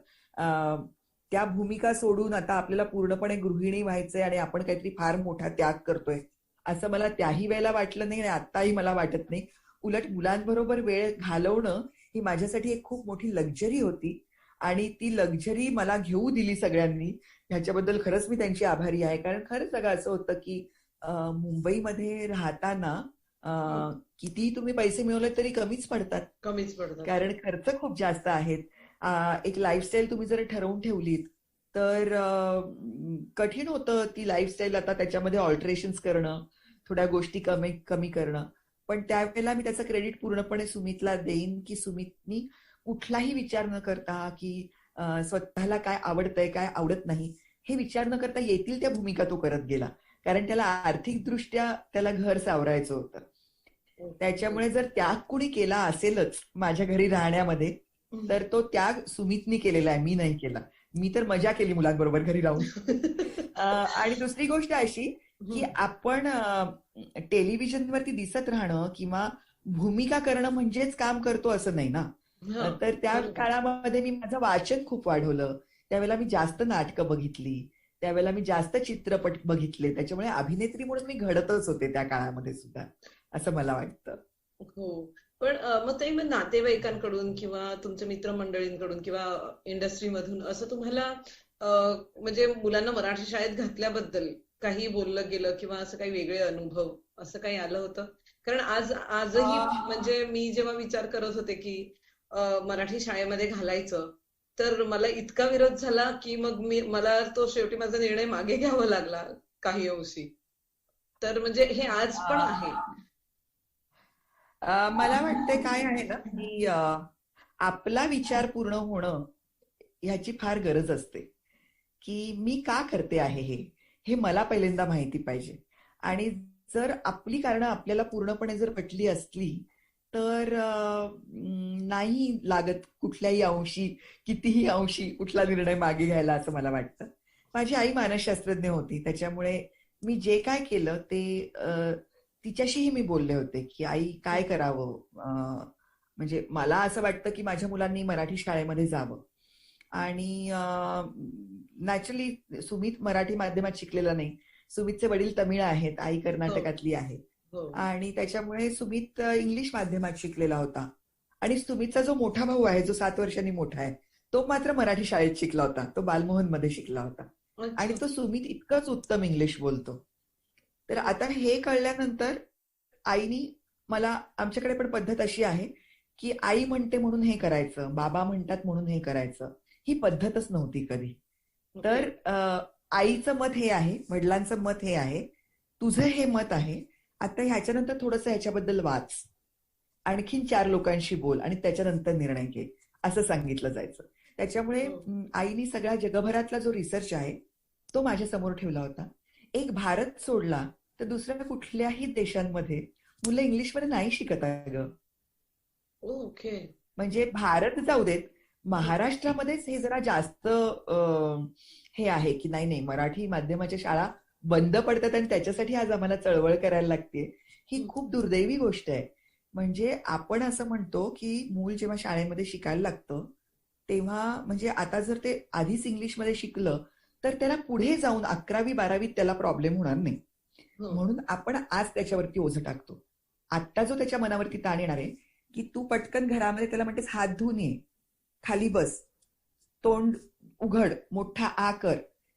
त्या भूमिका सोडून आता आपल्याला पूर्णपणे गृहिणी व्हायचंय आणि आपण काहीतरी फार मोठा त्याग करतोय असं मला त्याही वेळेला वाटलं नाही आणि आत्ताही मला वाटत नाही. उलट मुलांबरोबर वेळ घालवणं ही माझ्यासाठी एक खूप मोठी लक्झरी होती आणि ती लक्झरी मला घेऊ दिली सगळ्यांनी. ह्याच्याबद्दल खरंच मी त्यांची आभारी आहे, कारण खरंच सगळं असं होतं की मुंबईमध्ये राहताना कितीही तुम्ही पैसे मिळवले तरी कमीच पडतात, कारण खर्च खूप जास्त आहेत. एक लाईफस्टाईल तुम्ही जर ठरवून ठेवलीत तर कठीण होतं ती लाईफस्टाईल आता त्याच्यामध्ये ऑल्टरेशन्स करणं, थोड्या गोष्टी कमी करणं. पण त्यावेळेला मी त्याचं क्रेडिट पूर्णपणे सुमितला देईन की सुमितनी कुठलाही विचार न करता की स्वतःला काय आवडतंय काय आवडत नाही हे विचार न करता येतील त्या भूमिका तो करत गेला, कारण त्याला आर्थिकदृष्ट्या त्याला घर सावरायचं होतं. त्याच्यामुळे जर त्याग कुणी केला असेलच माझ्या घरी राहण्यामध्ये तर तो त्याग सुमितनी केलेला आहे, मी नाही केला. मी तर मजा केली मुलांबरोबर घरी राहून. आणि दुसरी गोष्ट अशी की आपण टेलिव्हिजनवरती दिसत राहणं किंवा भूमिका करणं म्हणजेच काम करतो असं नाही ना. तर त्या काळामध्ये मी माझं वाचन खूप वाढवलं, त्यावेळेला मी जास्त नाटकं बघितली, त्यावेळेला मी जास्त चित्रपट बघितले, त्याच्यामुळे अभिनेत्री म्हणून मी घडतच होते त्या काळामध्ये सुद्धा, असं मला वाटतं. हो. पण मग ते मग नातेवाईकांकडून किंवा तुमच्या मित्रमंडळींकडून किंवा इंडस्ट्रीमधून असं तुम्हाला म्हणजे मुलांना मराठी शाळेत घातल्याबद्दल काही बोललं गेलं किंवा असं काही वेगळे अनुभव असं काही आलं होतं? कारण आजही म्हणजे मी जेव्हा विचार करत होते की मराठी शाळेमध्ये घालायचं, तर मला इतका विरोध झाला की मग मला तो शेवटी माझा निर्णय मागे घ्यावा लागला काही अंशी. तर म्हणजे हे आज पण आहे. मला वाटतंय काय आहे ना, की आपला विचार पूर्ण होणं ह्याची फार गरज असते, की मी का करते आहे हे मला पहिल्यांदा माहिती पाहिजे. आणि जर आपली कारणं आपल्याला पूर्णपणे जर पटली असली तर नाही लागत कुठल्याही अंशी, कितीही अंशी कुठला निर्णय मागे घ्यायला, असं मला वाटतं. माझी आई मानसशास्त्रज्ञ होती, त्याच्यामुळे मी जे काय केलं ते तिच्याशीही मी बोलले होते की आई काय करावं. म्हणजे मला असं वाटतं की माझ्या मुलांनी मराठी शाळेमध्ये जावं. आणि नॅचरली सुमित मराठी माध्यमात शिकलेला नाही. सुमितचे वडील तमिळ आहेत, आई कर्नाटकातली आहे. आणि त्याच्यामुळे सुमित इंग्लिश माध्यमात शिकलेला होता. आणि सुमितचा जो मोठा भाऊ आहे, जो 7 वर्षांनी मोठा आहे, तो मात्र मराठी शाळेत शिकला होता. तो बालमोहन मध्ये शिकला होता. आणि तो सुमित इतकंच उत्तम इंग्लिश बोलतो. तर आता हे कळल्यानंतर आईनी मला, आमच्याकडे पण पद्धत अशी आहे की आई म्हणते म्हणून हे करायचं, बाबा म्हणतात म्हणून हे करायचं, ही पद्धतच नव्हती कधी. तर आईचं मत हे आहे, वडिलांचं मत हे आहे, तुझं हे मत आहे, आता ह्याच्यानंतर थोडंसं ह्याच्याबद्दल वाच, आणखीन 4 लोकांशी बोल आणि त्याच्यानंतर निर्णय घे, असं सांगितलं जायचं. त्याच्यामुळे आईनी सगळ्या जगभरातला जो रिसर्च आहे तो माझ्या समोर ठेवला होता. एक भारत सोडला तर दुसऱ्या कुठल्याही देशांमध्ये मुलं इंग्लिशमध्ये नाही शिकत आहे ग. ओके. म्हणजे भारत जाऊ देत, महाराष्ट्रामध्येच हे जरा जास्त हे आहे की नाही मराठी माध्यमाच्या शाळा बंद पडतात आणि त्याच्यासाठी आज आम्हाला चळवळ करायला लागते. ही खूप दुर्दैवी गोष्ट आहे. म्हणजे आपण असं म्हणतो की मूल जेव्हा शाळेमध्ये शिकायला लागतं तेव्हा, म्हणजे आता जर ते आधीच इंग्लिशमध्ये शिकलं तर त्याला पुढे जाऊन 11वी-12वीत त्याला प्रॉब्लेम होणार नाही. म्हणून आपण आज त्याच्यावरती ओझं टाकतो. आत्ता जो त्याच्या मनावरती ताण येणार आहे की तू पटकन घरामध्ये त्याला म्हणतेस हात धुवून ये, खाली बस, तोंड उघड, मोठा आ कर,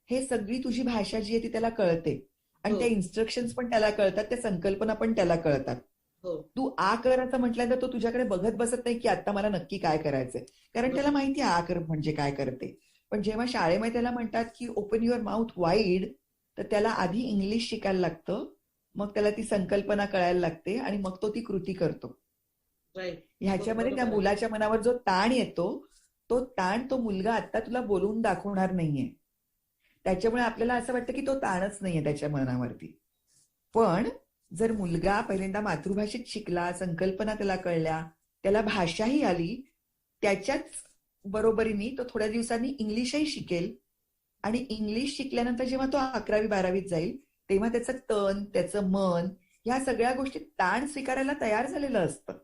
हे सगळी तुझी भाषा जी आहे ती त्याला कळते. आणि त्या इन्स्ट्रक्शन्स पण त्याला कळतात, त्या संकल्पना पण त्याला कळतात. तू आ कर असं म्हटल्यानंतर तो तुझ्याकडे बघत बसत नाही की आता मला नक्की काय करायचंय, कारण त्याला माहिती आहे आ कर म्हणजे काय करते. पण जेव्हा शाळेमध्ये त्याला म्हणतात की ओपन युअर माउथ वाईड, तर त्याला आधी इंग्लिश शिकायला लागतं, मग त्याला ती संकल्पना कळायला लागते आणि मग तो ती कृती करतो. ह्याच्यामध्ये त्या मुलाच्या मनावर जो ताण येतो, तो ताण तो मुलगा आता तुला बोलून दाखवणार नाहीये. त्याच्यामुळे आपल्याला असं वाटतं की तो ताणच नाहीये त्याच्या मनावरती. पण जर मुलगा पहिल्यांदा मातृभाषेत शिकला, संकल्पना त्याला कळल्या, त्याला भाषाही आली, त्याच्याच बरोबरीने तो थोड्या दिवसांनी इंग्लिशही शिकेल. आणि इंग्लिश शिकल्यानंतर जेव्हा तो 11वी-12वीत जाईल तेव्हा त्याचं तन, त्याचं मन, ह्या सगळ्या गोष्टी ताण स्वीकारायला तयार झालेलं असतं.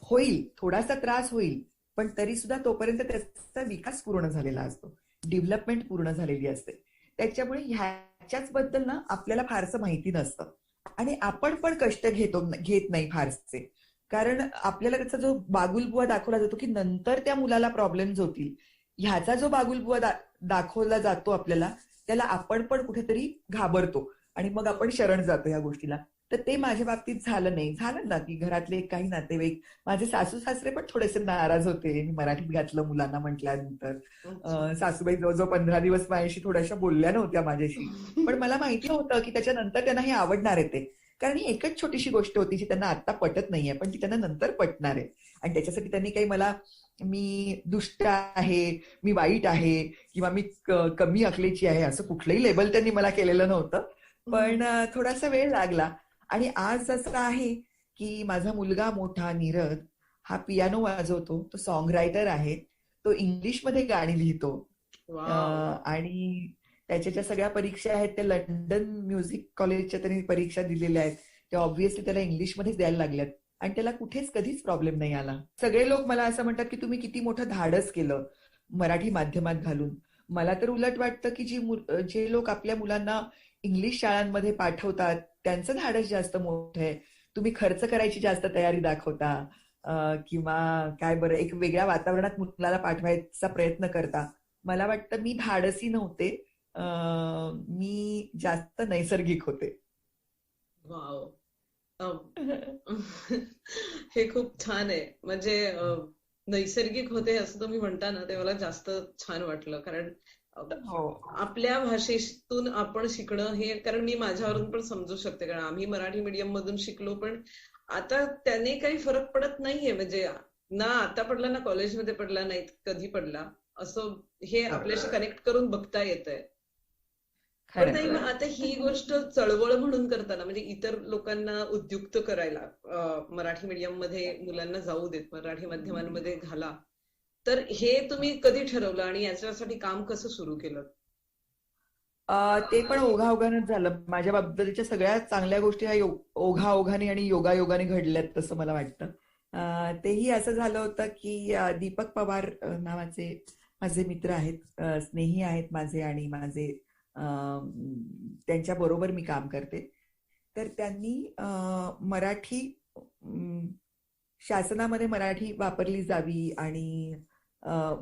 होईल, थोडासा त्रास होईल, पण तरी सुद्धा तोपर्यंत त्याचा विकास पूर्ण झालेला असतो, डेव्हलपमेंट पूर्ण झालेली असते. त्याच्यामुळे ह्याच्याच बद्दल ना आपल्याला फारसं माहिती नसतं आणि आपण पण कष्ट घेत नाही फारसे. कारण आपल्याला त्याचा जो बागुलबुवा दाखवला जातो की नंतर त्या मुलाला प्रॉब्लेम्स होतील, ह्याचा जो बागुलबुवा दाखवला जातो आपल्याला, त्याला आपण पण कुठेतरी घाबरतो आणि मग आपण शरण जातो या गोष्टीला. तर ते माझ्या बाबतीत झालं नाही. झालं ना की घरातले काही नातेवाईक, माझे सासू सासरे पण थोडेसे नाराज होते मी मराठीत घातलं मुलांना म्हटल्यानंतर. सासूबाई जवळजवळ 15 दिवस माझ्याशी थोड्याशा बोलल्या नव्हत्या माझ्याशी, पण मला माहिती होतं की त्याच्यानंतर त्यांना हे आवडणार आहे ते. कारण ही एकच छोटीशी गोष्ट होती जी त्यांना आता पटत नाहीये, पण ती त्यांना नंतर पटणार आहे. आणि त्याच्यासाठी त्यांनी काही मला, मी दुष्ट आहे, मी वाईट आहे किंवा मी कमी अकलेची आहे असं कुठलंही लेबल त्यांनी मला केलेलं नव्हतं. पण थोडासा वेळ लागला. आणि आज असं आहे की माझा मुलगा मोठा नीरज हा पियानो वाजवतो, तो सॉन्ग रायटर आहे, तो इंग्लिशमध्ये गाणी लिहितो. आणि त्याच्या ज्या सगळ्या परीक्षा आहेत त्या लंडन म्युझिक कॉलेजच्या त्यांनी परीक्षा दिलेल्या आहेत, त्या ऑब्व्हियसली त्याला इंग्लिशमध्येच द्यायला लागल्यात आणि त्याला कुठेच कधीच प्रॉब्लेम नाही आला. सगळे लोक मला असं म्हणतात की तुम्ही किती मोठं धाडस केलं मराठी माध्यमात घालून. मला तर उलट वाटतं की जे लोक आपल्या मुलांना इंग्लिश शाळांमध्ये पाठवतात त्यांचं धाडस जास्त मोठं आहे. तुम्ही खर्च करायची जास्त तयारी दाखवता, किंवा काय बरं एक वेगळ्या वातावरणात मुलाला पाठवायचा प्रयत्न करता. मला वाटतं मी धाडसी नव्हते, मी जास्त नैसर्गिक होते. वाव. अं, हे खूप छान आहे. म्हणजे नैसर्गिक होते असं तुम्ही म्हणता ना, ते मला जास्त छान वाटलं. कारण हो. आपल्या भाषेतून आपण शिकणं हे, कारण मी माझ्यावरून पण समजू शकते, कारण आम्ही मराठी मीडियम मधून शिकलो, पण आता त्याने काही फरक पडत नाहीये. म्हणजे ना आता पडला ना कॉलेजमध्ये पडला, नाही कधी पडला असं हे आपल्याशी कनेक्ट करून बघता येतंय. पण खरंय. नाही, मग आता ही गोष्ट चळवळ म्हणून करताना, म्हणजे इतर लोकांना उद्युक्त करायला, मराठी मीडियम मध्ये मुलांना जाऊ देत, मराठी माध्यमांमध्ये घाला, तर हे तुम्ही कधी ठरवलं आणि याच्यासाठी काम कसं सुरू केलं? ते पण ओघाओघानच झालं. माझ्या बाबतीच्या सगळ्या चांगल्या गोष्टी ह्या ओघाओघाने आणि योगायोगाने घडल्यात तसं मला वाटतं. तेही असं झालं होतं की दीपक पवार नावाचे माझे मित्र आहेत, स्नेही आहेत माझे, आणि माझे त्यांच्या बरोबर मी काम करते. तर त्यांनी मराठी, शासनामध्ये मराठी वापरली जावी आणि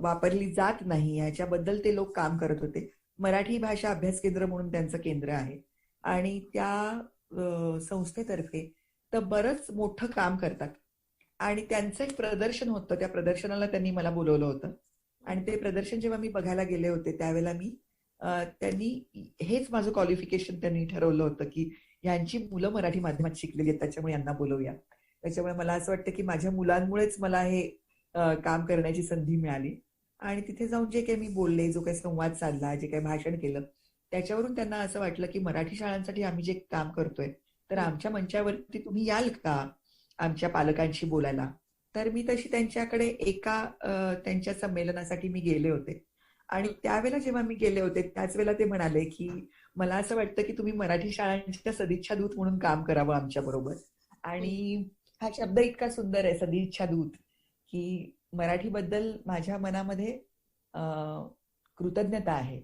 वापरली जात नाही ह्याच्याबद्दल ते लोक काम करत होते. मराठी भाषा अभ्यास केंद्र म्हणून त्यांचं केंद्र आहे, आणि त्या संस्थेतर्फे तर बरंच मोठं काम करतात. आणि त्यांचं एक प्रदर्शन होतं, त्या प्रदर्शनाला त्यांनी मला बोलवलं होतं. आणि ते प्रदर्शन जेव्हा मी बघायला गेले होते त्यावेळेला त्यांनी हेच माझं क्वालिफिकेशन त्यांनी ठरवलं होतं की यांची मुलं मराठी माध्यमात शिकलेली आहेत, त्याच्यामुळे यांना बोलवूया. त्याच्यामुळे मला असं वाटतं की माझ्या मुलांमुळेच मला हे काम करण्याची संधी मिळाली. आणि तिथे जाऊन जे काही मी बोलले, जो काही संवाद साधला, जे काही भाषण केलं, त्याच्यावरून त्यांना असं वाटलं की मराठी शाळांसाठी आम्ही जे काम करतोय, तर आमच्या मंचावरती तुम्ही याल का आमच्या पालकांशी बोलायला. तर मी तशी त्यांच्याकडे एका त्यांच्या संमेलनासाठी मी गेले होते. आणि त्यावेळेला जेव्हा मी गेले होते त्याच वेळेला ते म्हणाले की मला असं वाटतं की तुम्ही मराठी शाळांच्या सदिच्छा दूत म्हणून काम करावं आमच्या बरोबर. आणि हा शब्द इतका सुंदर आहे, सदिच्छा दूत, की मराठीबद्दल माझ्या मनामध्ये कृतज्ञता आहे.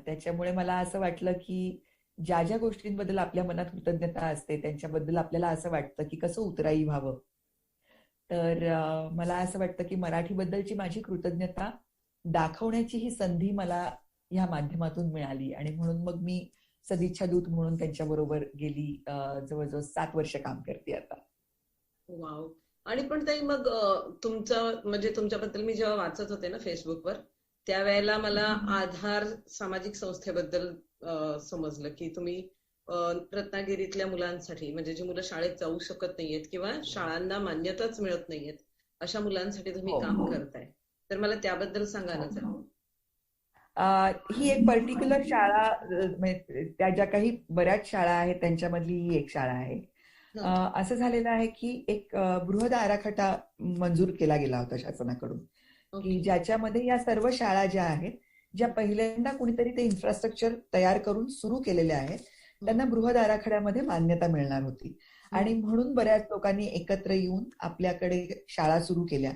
त्याच्यामुळे मला असं वाटलं की ज्या ज्या गोष्टींबद्दल आपल्या मनात कृतज्ञता असते त्यांच्याबद्दल आपल्याला असं वाटतं की कसं उतराई व्हावं. तर मला असं वाटतं की मराठीबद्दलची माझी कृतज्ञता दाखवण्याची ही संधी मला ह्या माध्यमातून मिळाली, आणि म्हणून मग मी सदिच्छा दूत म्हणून त्यांच्या बरोबर गेली जवळजवळ 7 वर्ष काम करते आता. वाव. आणि पण ताई, मग तुमचं म्हणजे तुमच्याबद्दल मी जेव्हा वाचत होते ना फेसबुकवर, त्यावेळेला मला आधार सामाजिक संस्थेबद्दल समजलं की तुम्ही रत्नागिरीतल्या मुलांसाठी, म्हणजे जी मुलं शाळेत जाऊ शकत नाहीयेत किंवा शाळांना मान्यताच मिळत नाहीयेत, अशा मुलांसाठी तुम्ही हो. काम करताय. तर मला त्याबद्दल सांगा ना जरा. ही एक पर्टिक्युलर शाळा, म्हणजे त्या ज्या काही बऱ्याच शाळा आहेत त्यांच्यामधली ही एक शाळा आहे. हं. असं झालेलं आहे की एक बृहद आराखडा मंजूर केला गेला होता शासनाकडून, की ओके. ज्याच्यामध्ये या सर्व शाळा ज्या आहेत, ज्या पहिल्यांदा कुणीतरी ते इन्फ्रास्ट्रक्चर तयार करून सुरू केलेल्या आहेत, त्यांना बृहद आराखड्यामध्ये मान्यता मिळणार होती. आणि म्हणून बऱ्याच लोकांनी एकत्र येऊन आपल्याकडे शाळा सुरू केल्या,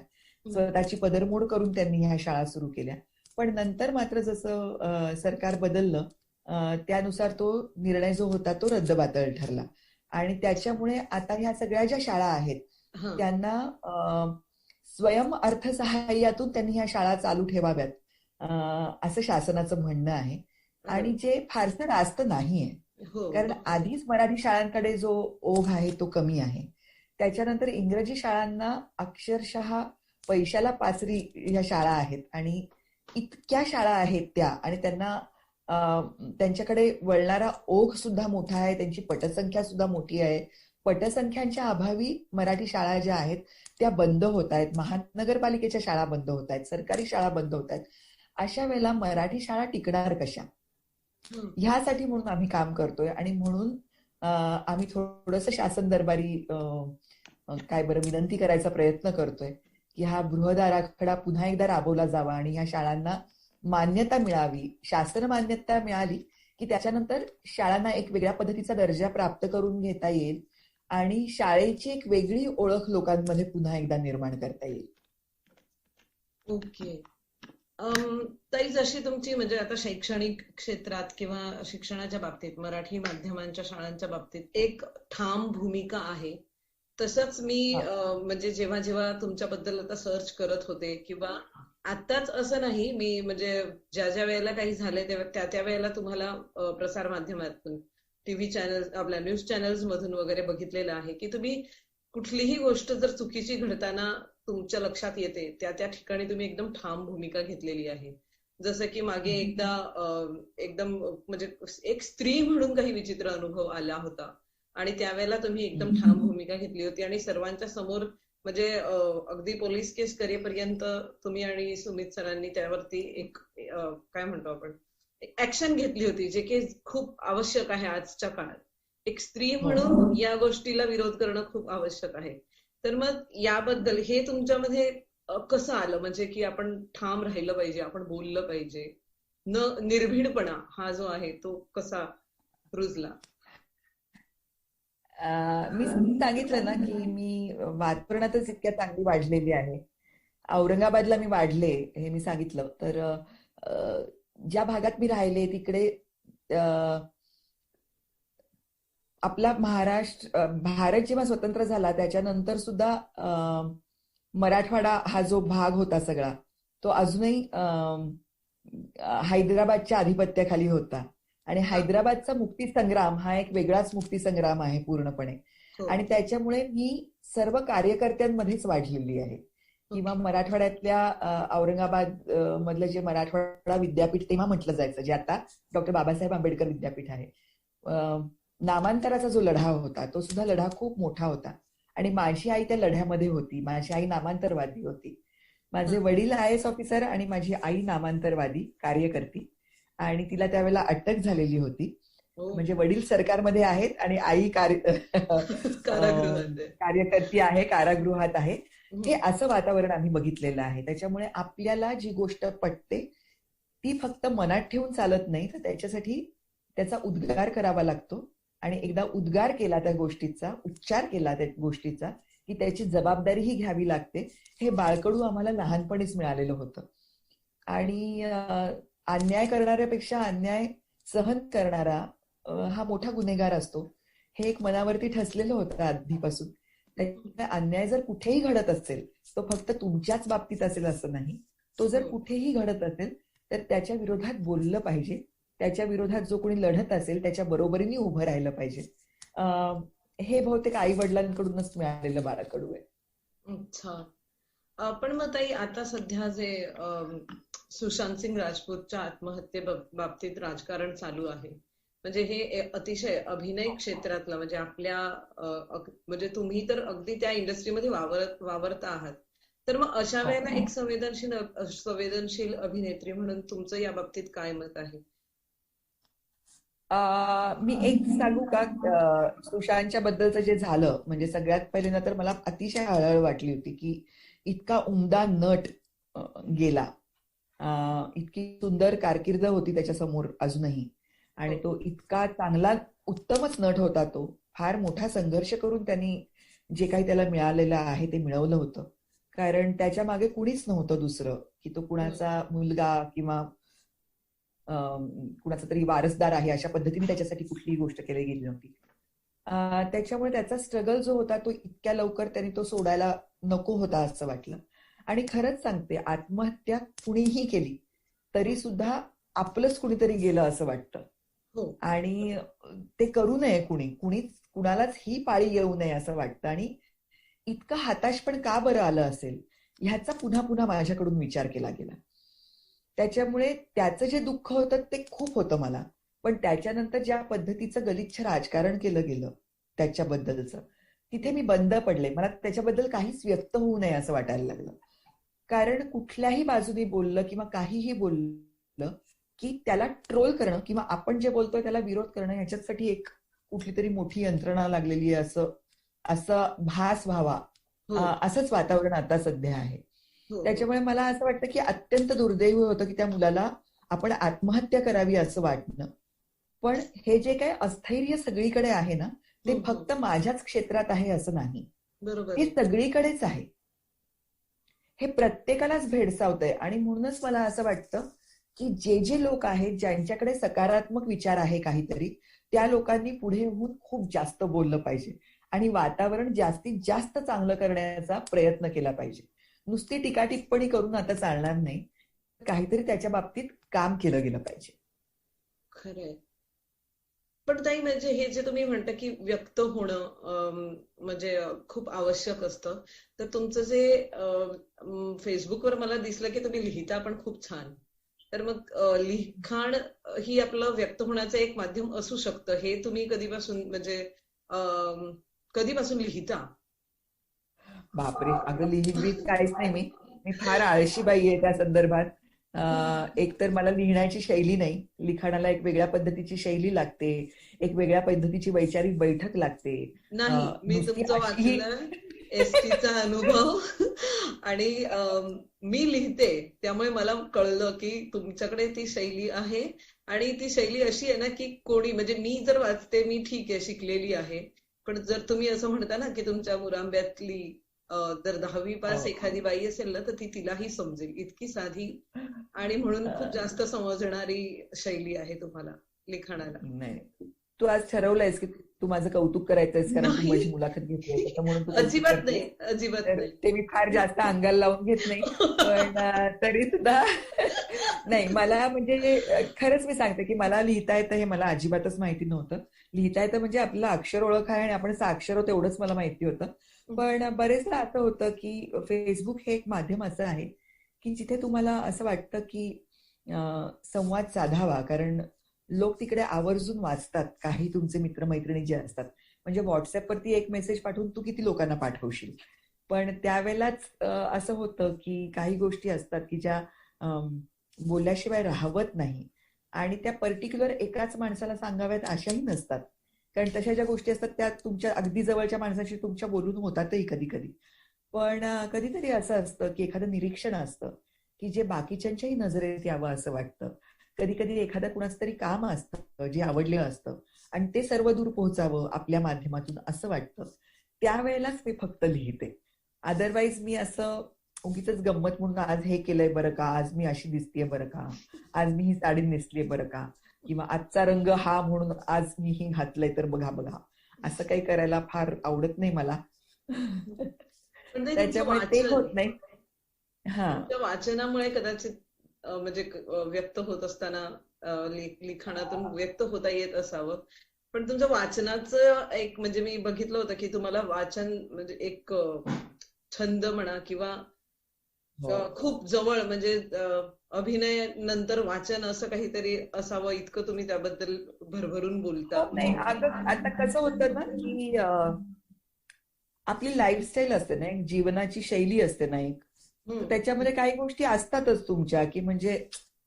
स्वतःची पदरमोड करून त्यांनी ह्या शाळा सुरू केल्या. पण नंतर मात्र जसं सरकार बदललं, त्यानुसार तो निर्णय जो होता तो रद्दबातल ठरला. आणि त्याच्यामुळे आता ह्या सगळ्या ज्या शाळा आहेत हं. त्यांना स्वयं अर्थसहाय्यातून त्यांनी ह्या शाळा चालू ठेवाव्यात, असं शासनाचं म्हणणं आहे. आणि जे फारसं रास्त नाहीये, हो. कारण आधीच मराठी शाळांकडे जो ओघ आहे तो कमी आहे. त्याच्यानंतर इंग्रजी शाळांना अक्षरशः पैशाला पाचरी ह्या शाळा आहेत, आणि इतक्या शाळा आहेत त्या, आणि त्यांना त्यांच्याकडे वळणारा ओघ सुद्धा मोठा आहे, त्यांची पटसंख्या सुद्धा मोठी आहे. पटसंख्यांच्या अभावी मराठी शाळा ज्या आहेत त्या बंद होत आहेत, महानगरपालिकेच्या शाळा बंद होत आहेत, सरकारी शाळा बंद होत आहेत. अशा वेळेला मराठी शाळा टिकणार कशा, ह्यासाठी म्हणून आम्ही काम करतोय. आणि म्हणून आम्ही थोडंसं शासन दरबारी काय बरं विनंती करायचा प्रयत्न करतोय की हा बृहद आराखडा पुन्हा एकदा राबवला जावा आणि ह्या शाळांना मान्यता मिळावी. शासन मान्यता मिळाली की त्याच्यानंतर शाळांना एक वेगळ्या पद्धतीचा दर्जा प्राप्त करून घेता येईल, आणि शाळेची एक वेगळी ओळख लोकांमध्ये पुन्हा एकदा निर्माण करता येईल. ओके. ताई, जशी तुमची म्हणजे आता शैक्षणिक क्षेत्रात किंवा शिक्षणाच्या बाबतीत मराठी माध्यमांच्या शाळांच्या बाबतीत एक ठाम भूमिका आहे, तसंच मी हा. म्हणजे जेव्हा जेव्हा तुमच्याबद्दल आता सर्च करत होते किंवा आताच असं नाही, मी म्हणजे ज्या ज्या वेळेला काही झालंय तेव्हा त्या त्या वेळेला तुम्हाला प्रसार माध्यमातून टीव्ही चॅनल आपल्या न्यूज चॅनल्स मधून वगैरे बघितलेलं आहे की तुम्ही कुठलीही गोष्ट जर चुकीची घडताना तुमच्या लक्षात येते त्या त्या ठिकाणी तुम्ही एकदम ठाम भूमिका घेतलेली आहे. जसं की मागे एकदा एकदम म्हणजे एक स्त्री म्हणून काही विचित्र अनुभव आला होता आणि त्यावेळेला तुम्ही एकदम ठाम भूमिका घेतली होती आणि सर्वांच्या समोर म्हणजे अगदी पोलीस केस करेपर्यंत तुम्ही आणि सुमित सरांनी त्यावरती एक काय म्हणतो आपण ऍक्शन घेतली होती, जे की खूप आवश्यक आहे आजच्या काळात. एक स्त्री म्हणून या गोष्टीला विरोध करणं खूप आवश्यक आहे. तर मग याबद्दल हे तुमच्यामध्ये कसं आलं, म्हणजे की आपण ठाम राहिलं पाहिजे, आपण बोललं पाहिजे, न निर्भीडपणा हा जो आहे तो कसा रुजला? मी सांगितलं ना की मी वातावरणातच इतक्या चांगली वाढलेली आहे. औरंगाबादला मी वाढले हे मी सांगितलं. तर ज्या भागात मी राहिले तिकडे आपला भारत जेव्हा स्वतंत्र झाला त्याच्यानंतर सुद्धा मराठवाडा हा जो भाग होता सगळा तो अजूनही हैदराबादच्या आधिपत्याखाली होता. आणि हैदराबादचा मुक्तीसंग्राम हा एक वेगळाच मुक्तीसंग्राम आहे पूर्णपणे. हो. आणि त्याच्यामुळे मी सर्व कार्यकर्त्यांमध्येच वाढलेली आहे. किंवा मराठवाड्यातल्या औरंगाबाद मधलं जे मराठवाडा विद्यापीठ तेव्हा म्हटलं जायचं, जे आता डॉक्टर बाबासाहेब आंबेडकर विद्यापीठ आहे, नामांतराचा जो लढा होता तो सुद्धा लढा खूप मोठा होता. आणि माझी आई त्या लढ्यामध्ये होती. माझी आई नामांतरवादी होती. माझे वडील IAS ऑफिसर आणि माझी आई नामांतरवादी कार्यकर्ती. आणि तिला त्यावेळेला अटक झालेली होती. म्हणजे वडील सरकारमध्ये आहेत आणि आई कार्यकर्ती आहे, कारागृहात आहे. हे असं वातावरण आम्ही बघितलेलं आहे. त्याच्यामुळे आपल्याला जी गोष्ट पटते ती फक्त मनात ठेवून चालत नाही, तर त्याच्यासाठी त्याचा उद्गार करावा लागतो. आणि एकदा उद्गार केला त्या गोष्टीचा, उच्चार केला त्या गोष्टीचा, की त्याची जबाबदारीही घ्यावी लागते. हे बाळकडू आम्हाला लहानपणीच मिळालेलं होतं. आणि अन्याय करणाऱ्यापेक्षा अन्याय सहन करणारा हा मोठा गुन्हेगार असतो, हे एक मनावरती ठसलेलं होतं आधीपासून. त्यामुळे अन्याय जर कुठेही घडत असेल तो फक्त तुमच्याच बाबतीत असेल असं नाही. तो जर कुठेही घडत असेल तर त्याच्या विरोधात बोललं पाहिजे. त्याच्या विरोधात जो कोणी लढत असेल त्याच्या बरोबरीने उभं राहिलं पाहिजे. हे बहुतेक आई वडिलांकडूनच मिळालेलं बाळकडू आहे. अच्छा. पण मग ताई, आता सध्या जे सुशांत सिंग राजपूतच्या आत्महत्ये बाबतीत राजकारण चालू आहे, म्हणजे हे अतिशय अभिनय क्षेत्रातलं, म्हणजे आपल्या म्हणजे तुम्ही तर अगदी त्या इंडस्ट्रीमध्ये वावरता आहात. तर मग अशा वेळेला एक संवेदनशील अभिनेत्री म्हणून तुमचं या बाबतीत काय मत आहे? मी एक सांगू का, सुशांतच्या बद्दलचं जे झालं, म्हणजे सगळ्यात पहिल्यांदा तर मला अतिशय हळहळ वाटली होती की इतका उमदा नट गेला. इतकी सुंदर कारकीर्द होती त्याच्या समोर अजूनही. आणि तो इतका चांगला उत्तमच नट होता. तो फार मोठा संघर्ष करून त्यांनी जे काही त्याला मिळालेलं आहे ते मिळवलं होतं. कारण त्याच्या मागे कुणीच नव्हतं दुसरं, की तो कुणाचा मुलगा किंवा कुणाचा तरी वारसदार आहे अशा पद्धतीने त्याच्यासाठी कुठलीही गोष्ट केली गेली नव्हती. त्याच्यामुळे त्याचा स्ट्रगल जो होता तो इतक्या लवकर त्यांनी तो सोडायला नको होता असं वाटलं. आणि खरंच सांगते, आत्महत्या कुणीही केली तरी सुद्धा आपलंच कुणीतरी गेलं असं वाटतं. आणि ते करू नये कुणालाच ही पाळी येऊ नये असं वाटतं. आणि इतकं हताश पण का बरं आलं असेल ह्याचा पुन्हा पुन्हा माझ्याकडून विचार केला गेला. त्याच्यामुळे त्याचं जे दुःख होतं ते खूप होतं मला. पण त्याच्यानंतर ज्या पद्धतीचं गलिच्छ राजकारण केलं गेलं त्याच्याबद्दलचं, तिथे मी बंद पडले. मला त्याच्याबद्दल काहीच व्यक्त होऊ नये असं वाटायला लागलं. कारण कुठल्याही बाजूने बोललं किंवा काहीही बोललं की त्याला ट्रोल करणं किंवा आपण जे बोलतोय त्याला विरोध करणं, ह्याच्यासाठी एक कुठली तरी मोठी यंत्रणा लागलेली आहे असं भास व्हावा, असंच वातावरण आता सध्या आहे. त्याच्यामुळे मला असं वाटतं की अत्यंत दुर्दैवी होतं की त्या मुलाला आपण आत्महत्या करावी असं वाटणं. पण हे जे काही अस्थैर्य सगळीकडे आहे ना, ते फक्त माझ्याच क्षेत्रात आहे असं नाही, बरोबर, हे सगळीकडेच आहे. हे प्रत्येकालाच भेडसावतंय. आणि म्हणूनच मला असं वाटतं की जे जे लोक आहेत ज्यांच्याकडे सकारात्मक विचार आहे काहीतरी, त्या लोकांनी पुढे होऊन खूप जास्त बोललं पाहिजे आणि वातावरण जास्तीत जास्त चांगलं करण्याचा प्रयत्न केला पाहिजे. नुसती टीका टिप्पणी करून आता चालणार नाही, काहीतरी त्याच्या बाबतीत काम केलं गेलं पाहिजे. खरंय. पण ताई, म्हणजे हे जे तुम्ही म्हणता की व्यक्त होणं म्हणजे खूप आवश्यक असतं, तर तुमचं जे फेसबुकवर मला दिसलं की तुम्ही लिहिता पण खूप छान. तर मग लिखाण ही आपलं व्यक्त होण्याचं एक माध्यम असू शकतं. हे तुम्ही कधीपासून म्हणजे कधीपासून लिहिता? बापरे, अगं लिहित काहीच नाही मी. मी फार आळशी बाई आहे त्या संदर्भात. एक तर मला लिहिण्याची शैली नाही, लिखाणाला एक वेगळ्या पद्धतीची शैली लागते, एक वेगळ्या पद्धतीची वैचारिक बैठक लागते. नाही, मी नुसती तुमचं अशीही वाचलं एसटीचा अनुभव आणि मी लिहिते, त्यामुळे मला कळलं की तुमच्याकडे ती शैली आहे. आणि ती शैली अशी आहे ना की कोणी, म्हणजे मी जर वाचते, मी ठीक आहे शिकलेली आहे, पण जर तुम्ही असं म्हणता ना की तुमच्या मुरांब्यातली जर 10वी पास हो. एखादी बाई असेल ना, तर ती तिलाही समजेल इतकी साधी आणि म्हणून खूप जास्त समजणारी शैली आहे तुम्हाला लिखाणाला. नाही, तू आज ठरवलंयस की तू माझं कौतुक करायचंयस कारण तू नाही, माझी मुलाखत घेतलीये म्हणून तू कौतुक अजिबात नाही, करतेस. अजिबात तर नाही. ते मी फार जास्त अंगाला लावून घेत नाही, पण तरी सुद्धा नाही, मला म्हणजे खरंच मी सांगते की मला लिहिता येतं हे मला अजिबातच माहिती नव्हतं. लिहिता येतं म्हणजे आपलं अक्षर ओळख आहे आणि आपण साक्षर आहोत एवढंच मला माहिती होतं. पण बरेचदा असं होतं की फेसबुक हे एक माध्यम असं आहे की जिथे तुम्हाला असं वाटतं की संवाद साधावा, कारण लोक तिकडे आवर्जून वाचतात. काही तुमचे मित्रमैत्रिणी जे असतात, म्हणजे व्हॉट्सअपवरती एक मेसेज पाठवून तू किती लोकांना पाठवशील. पण त्यावेळेलाच असं होतं की काही गोष्टी असतात की ज्या बोलल्याशिवाय राहवत नाही आणि त्या पर्टिक्युलर एकाच माणसाला सांगाव्यात अशाही नसतात. कारण तशा ज्या गोष्टी असतात त्या तुमच्या अगदी जवळच्या माणसाशी तुमच्या बोलून होतातही कधी कधी. पण कधीतरी असं असतं की एखादं निरीक्षण असतं की जे बाकीच्यांच्याही नजरेत यावं असं वाटतं. कधी कधी एखादं कुणाचं तरी काम असतं जे आवडलेलं असतं आणि ते सर्व दूर पोहोचावं आपल्या माध्यमातून असं वाटतं. त्यावेळेलाच मी फक्त लिहिते. अदरवाईज मी असं उगीचच गंमत म्हणून आज हे केलंय बरं का, आज मी अशी दिसतेय बरं का, आज मी ही साडी नेसलीय बरं का, किंवा आजचा रंग हा म्हणून आज मी ही घातलंय तर बघा बघा, असं काही करायला फार आवडत नाही मला. पण ते तुमचं त्याच्यामुळे ते वाचन, होत नाही. हा. तुमच्या वाचनामुळे कदाचित म्हणजे व्यक्त होत असताना लिखाणातून व्यक्त होता येत असावं. पण तुमच्या वाचनाचं एक, म्हणजे मी बघितलं होतं की तुम्हाला वाचन म्हणजे एक छंद म्हणा किंवा हो. खूप जवळ, म्हणजे अभिनय नंतर वाचन असं काहीतरी असावं, इतकं तुम्ही त्याबद्दल भरभरून बोलता. हो, नाही अगं आता कसं होतं ना की आपली लाईफस्टाईल असते ना, एक जीवनाची शैली असते ना एक, तर हम्म. त्याच्यामध्ये काही गोष्टी असतातच तुमच्या की म्हणजे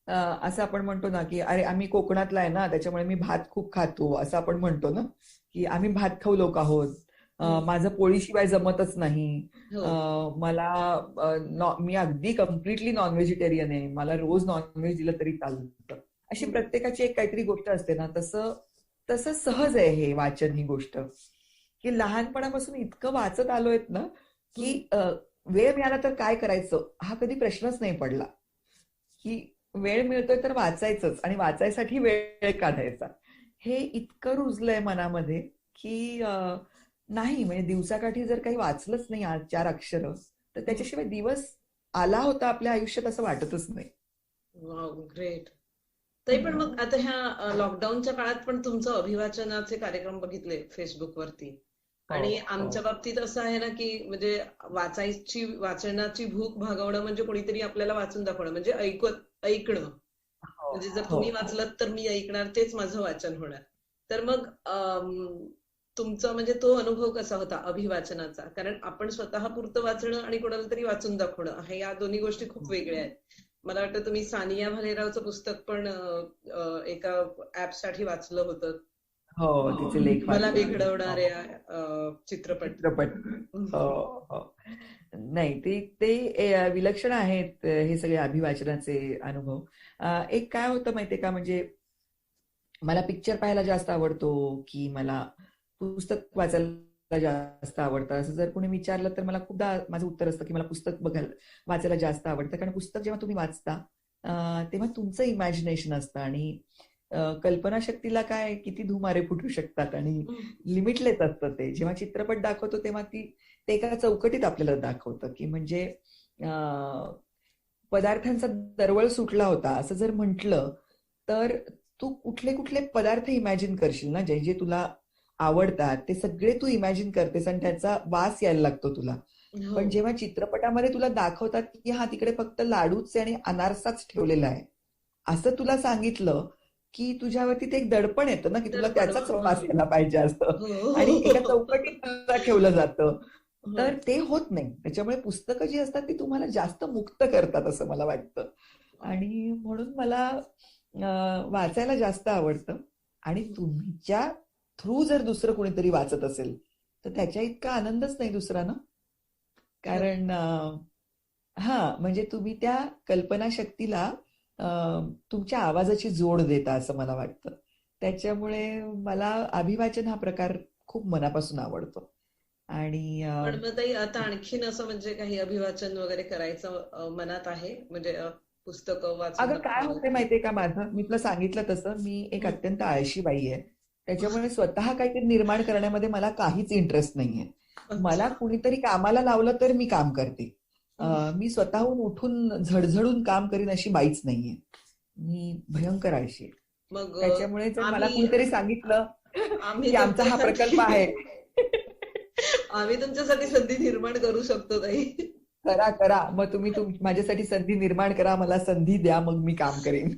असं आपण म्हणतो ना की अरे आम्ही कोकणातला आहे ना त्याच्यामुळे मी भात खूप खातो, असं आपण म्हणतो ना की आम्ही भात खाऊ लोक आहोत. माझं पोळीशिवाय जमतच नाही. हो. मी अगदी कम्प्लिटली नॉन व्हेजिटेरियन आहे, मला रोज नॉनव्हेज दिलं तरी चालतं. अशी प्रत्येकाची एक काहीतरी गोष्ट असते ना, तसं तसं सहज आहे हे वाचन ही गोष्ट, की लहानपणापासून इतकं वाचत आलोय ना की वेळ मिळाला तर काय करायचं हा कधी प्रश्नच नाही पडला. की वेळ मिळतोय तर वाचायचंच आणि वाचायसाठी वेळ काढायचा, हे इतकं रुजलंय मनामध्ये की नाही म्हणजे दिवसाकाठी जर काही वाचलंच नाही आज 4 अक्षरं तर त्याच्याशिवाय दिवस आला होता आपल्या आयुष्यात असं वाटतच नाही. Wow, great. तरी पण मग आता ह्या लॉकडाऊनच्या काळात पण तुमचं अभिवाचनाचे कार्यक्रम बघितले फेसबुकवरती. हो, आणि हो, आमच्या बाबतीत असं आहे ना की म्हणजे वाचनाची भूक भागवणं म्हणजे कोणीतरी आपल्याला वाचून दाखवणं, म्हणजे ऐकणं. हो, म्हणजे जर हो. तुम्ही वाचलात तर मी ऐकणार, तेच माझं वाचन होणार. तर मग तुमचा म्हणजे तो अनुभव कसा होता अभिवाचनाचा? कारण आपण स्वतः पुरतं वाचणं आणि कोणाला तरी वाचून दाखवणं, हे या दोन्ही गोष्टी खूप वेगळ्या आहेत. मला वाटतं तुम्ही सानिया भालेरावचं पुस्तक पण एका ऍप साठी वाचलं होतं, हो, तिचे लेख मला वाचले होते. हो, बिघडवणाऱ्या चित्रपट. चित्रपट. हो, हो. नाही ते ते विलक्षण आहेत हे सगळे अभिवाचनाचे अनुभव. एक काय होतं माहितीये का, म्हणजे मला पिक्चर पाहायला जास्त आवडतो की मला पुस्तक वाचायला जास्त आवडतं असं जर कोणी विचारलं तर मला खूपदा माझं उत्तर असतं की मला पुस्तक वाचायला जास्त आवडतं. कारण पुस्तक जेव्हा तुम्ही वाचता तेव्हा तुमचं इमॅजिनेशन असतं आणि कल्पनाशक्तीला काय किती धुमारे फुटू शकतात आणि लिमिटलेस असतं ते. जेव्हा चित्रपट दाखवतो तेव्हा ते एका चौकटीत आपल्याला दाखवतं की म्हणजे पदार्थांचा दरवळ सुटला होता असं जर म्हटलं तर तू कुठले कुठले पदार्थ इमॅजिन करशील ना, जे जे तुला आवडतात ते सगळे तू इमॅजिन करतेस आणि त्याचा वास यायला लागतो तुला. हो. पण जेव्हा चित्रपटामध्ये तुला दाखवतात की हा तिकडे फक्त लाडूच आणि अनारसाच ठेवलेला आहे असं तुला सांगितलं की तुझ्यावरती ते एक दडपण येतं ना की तुला दडपण, त्याचाच हो. वास यायला पाहिजे असतं हो. आणि एका चौकटीत तुला ठेवलं जातं. हो. तर ते होत नाही. त्याच्यामुळे पुस्तकं जी असतात ती तुम्हाला जास्त मुक्त करतात असं मला वाटतं आणि म्हणून मला वाचायला जास्त आवडतं आणि तुमच्या थ्रू जर दुसरं कोणीतरी वाचत असेल तर त्याच्या इतका आनंदच नाही दुसरा ना. कारण म्हणजे तुम्ही त्या कल्पनाशक्तीला तुमच्या आवाजाची जोड देता असं मला वाटतं. त्याच्यामुळे मला अभिवाचन हा प्रकार खूप मनापासून आवडतो आणि पण मग ताई आता आणखीन असं म्हणजे काही अभिवाचन वगैरे करायचं मनात आहे म्हणजे पुस्तकं वाचून अगं काय होते माहितीये का, माझं मी तुला सांगितलं तसं मी एक अत्यंत आळशी बाई आहे. त्याच्यामुळे स्वतः काहीतरी निर्माण करण्यामध्ये मला काहीच इंटरेस्ट नाहीये. मला कुणीतरी कामाला लावलं तर मी काम करते. मी स्वतःहून उठून झडझडून काम करीन अशी बाईच नाहीये. मी भयंकर आळशी आहे. मग त्याच्यामुळे जर मला आम्ही कुणीतरी सांगितलं आम्ही की आमचा हा प्रकल्प आहे आम्ही तुमच्यासाठी संधी निर्माण करू शकतो ताई. करा मग तुम्ही माझ्यासाठी संधी निर्माण करा, मला संधी द्या, मग मी काम करेन.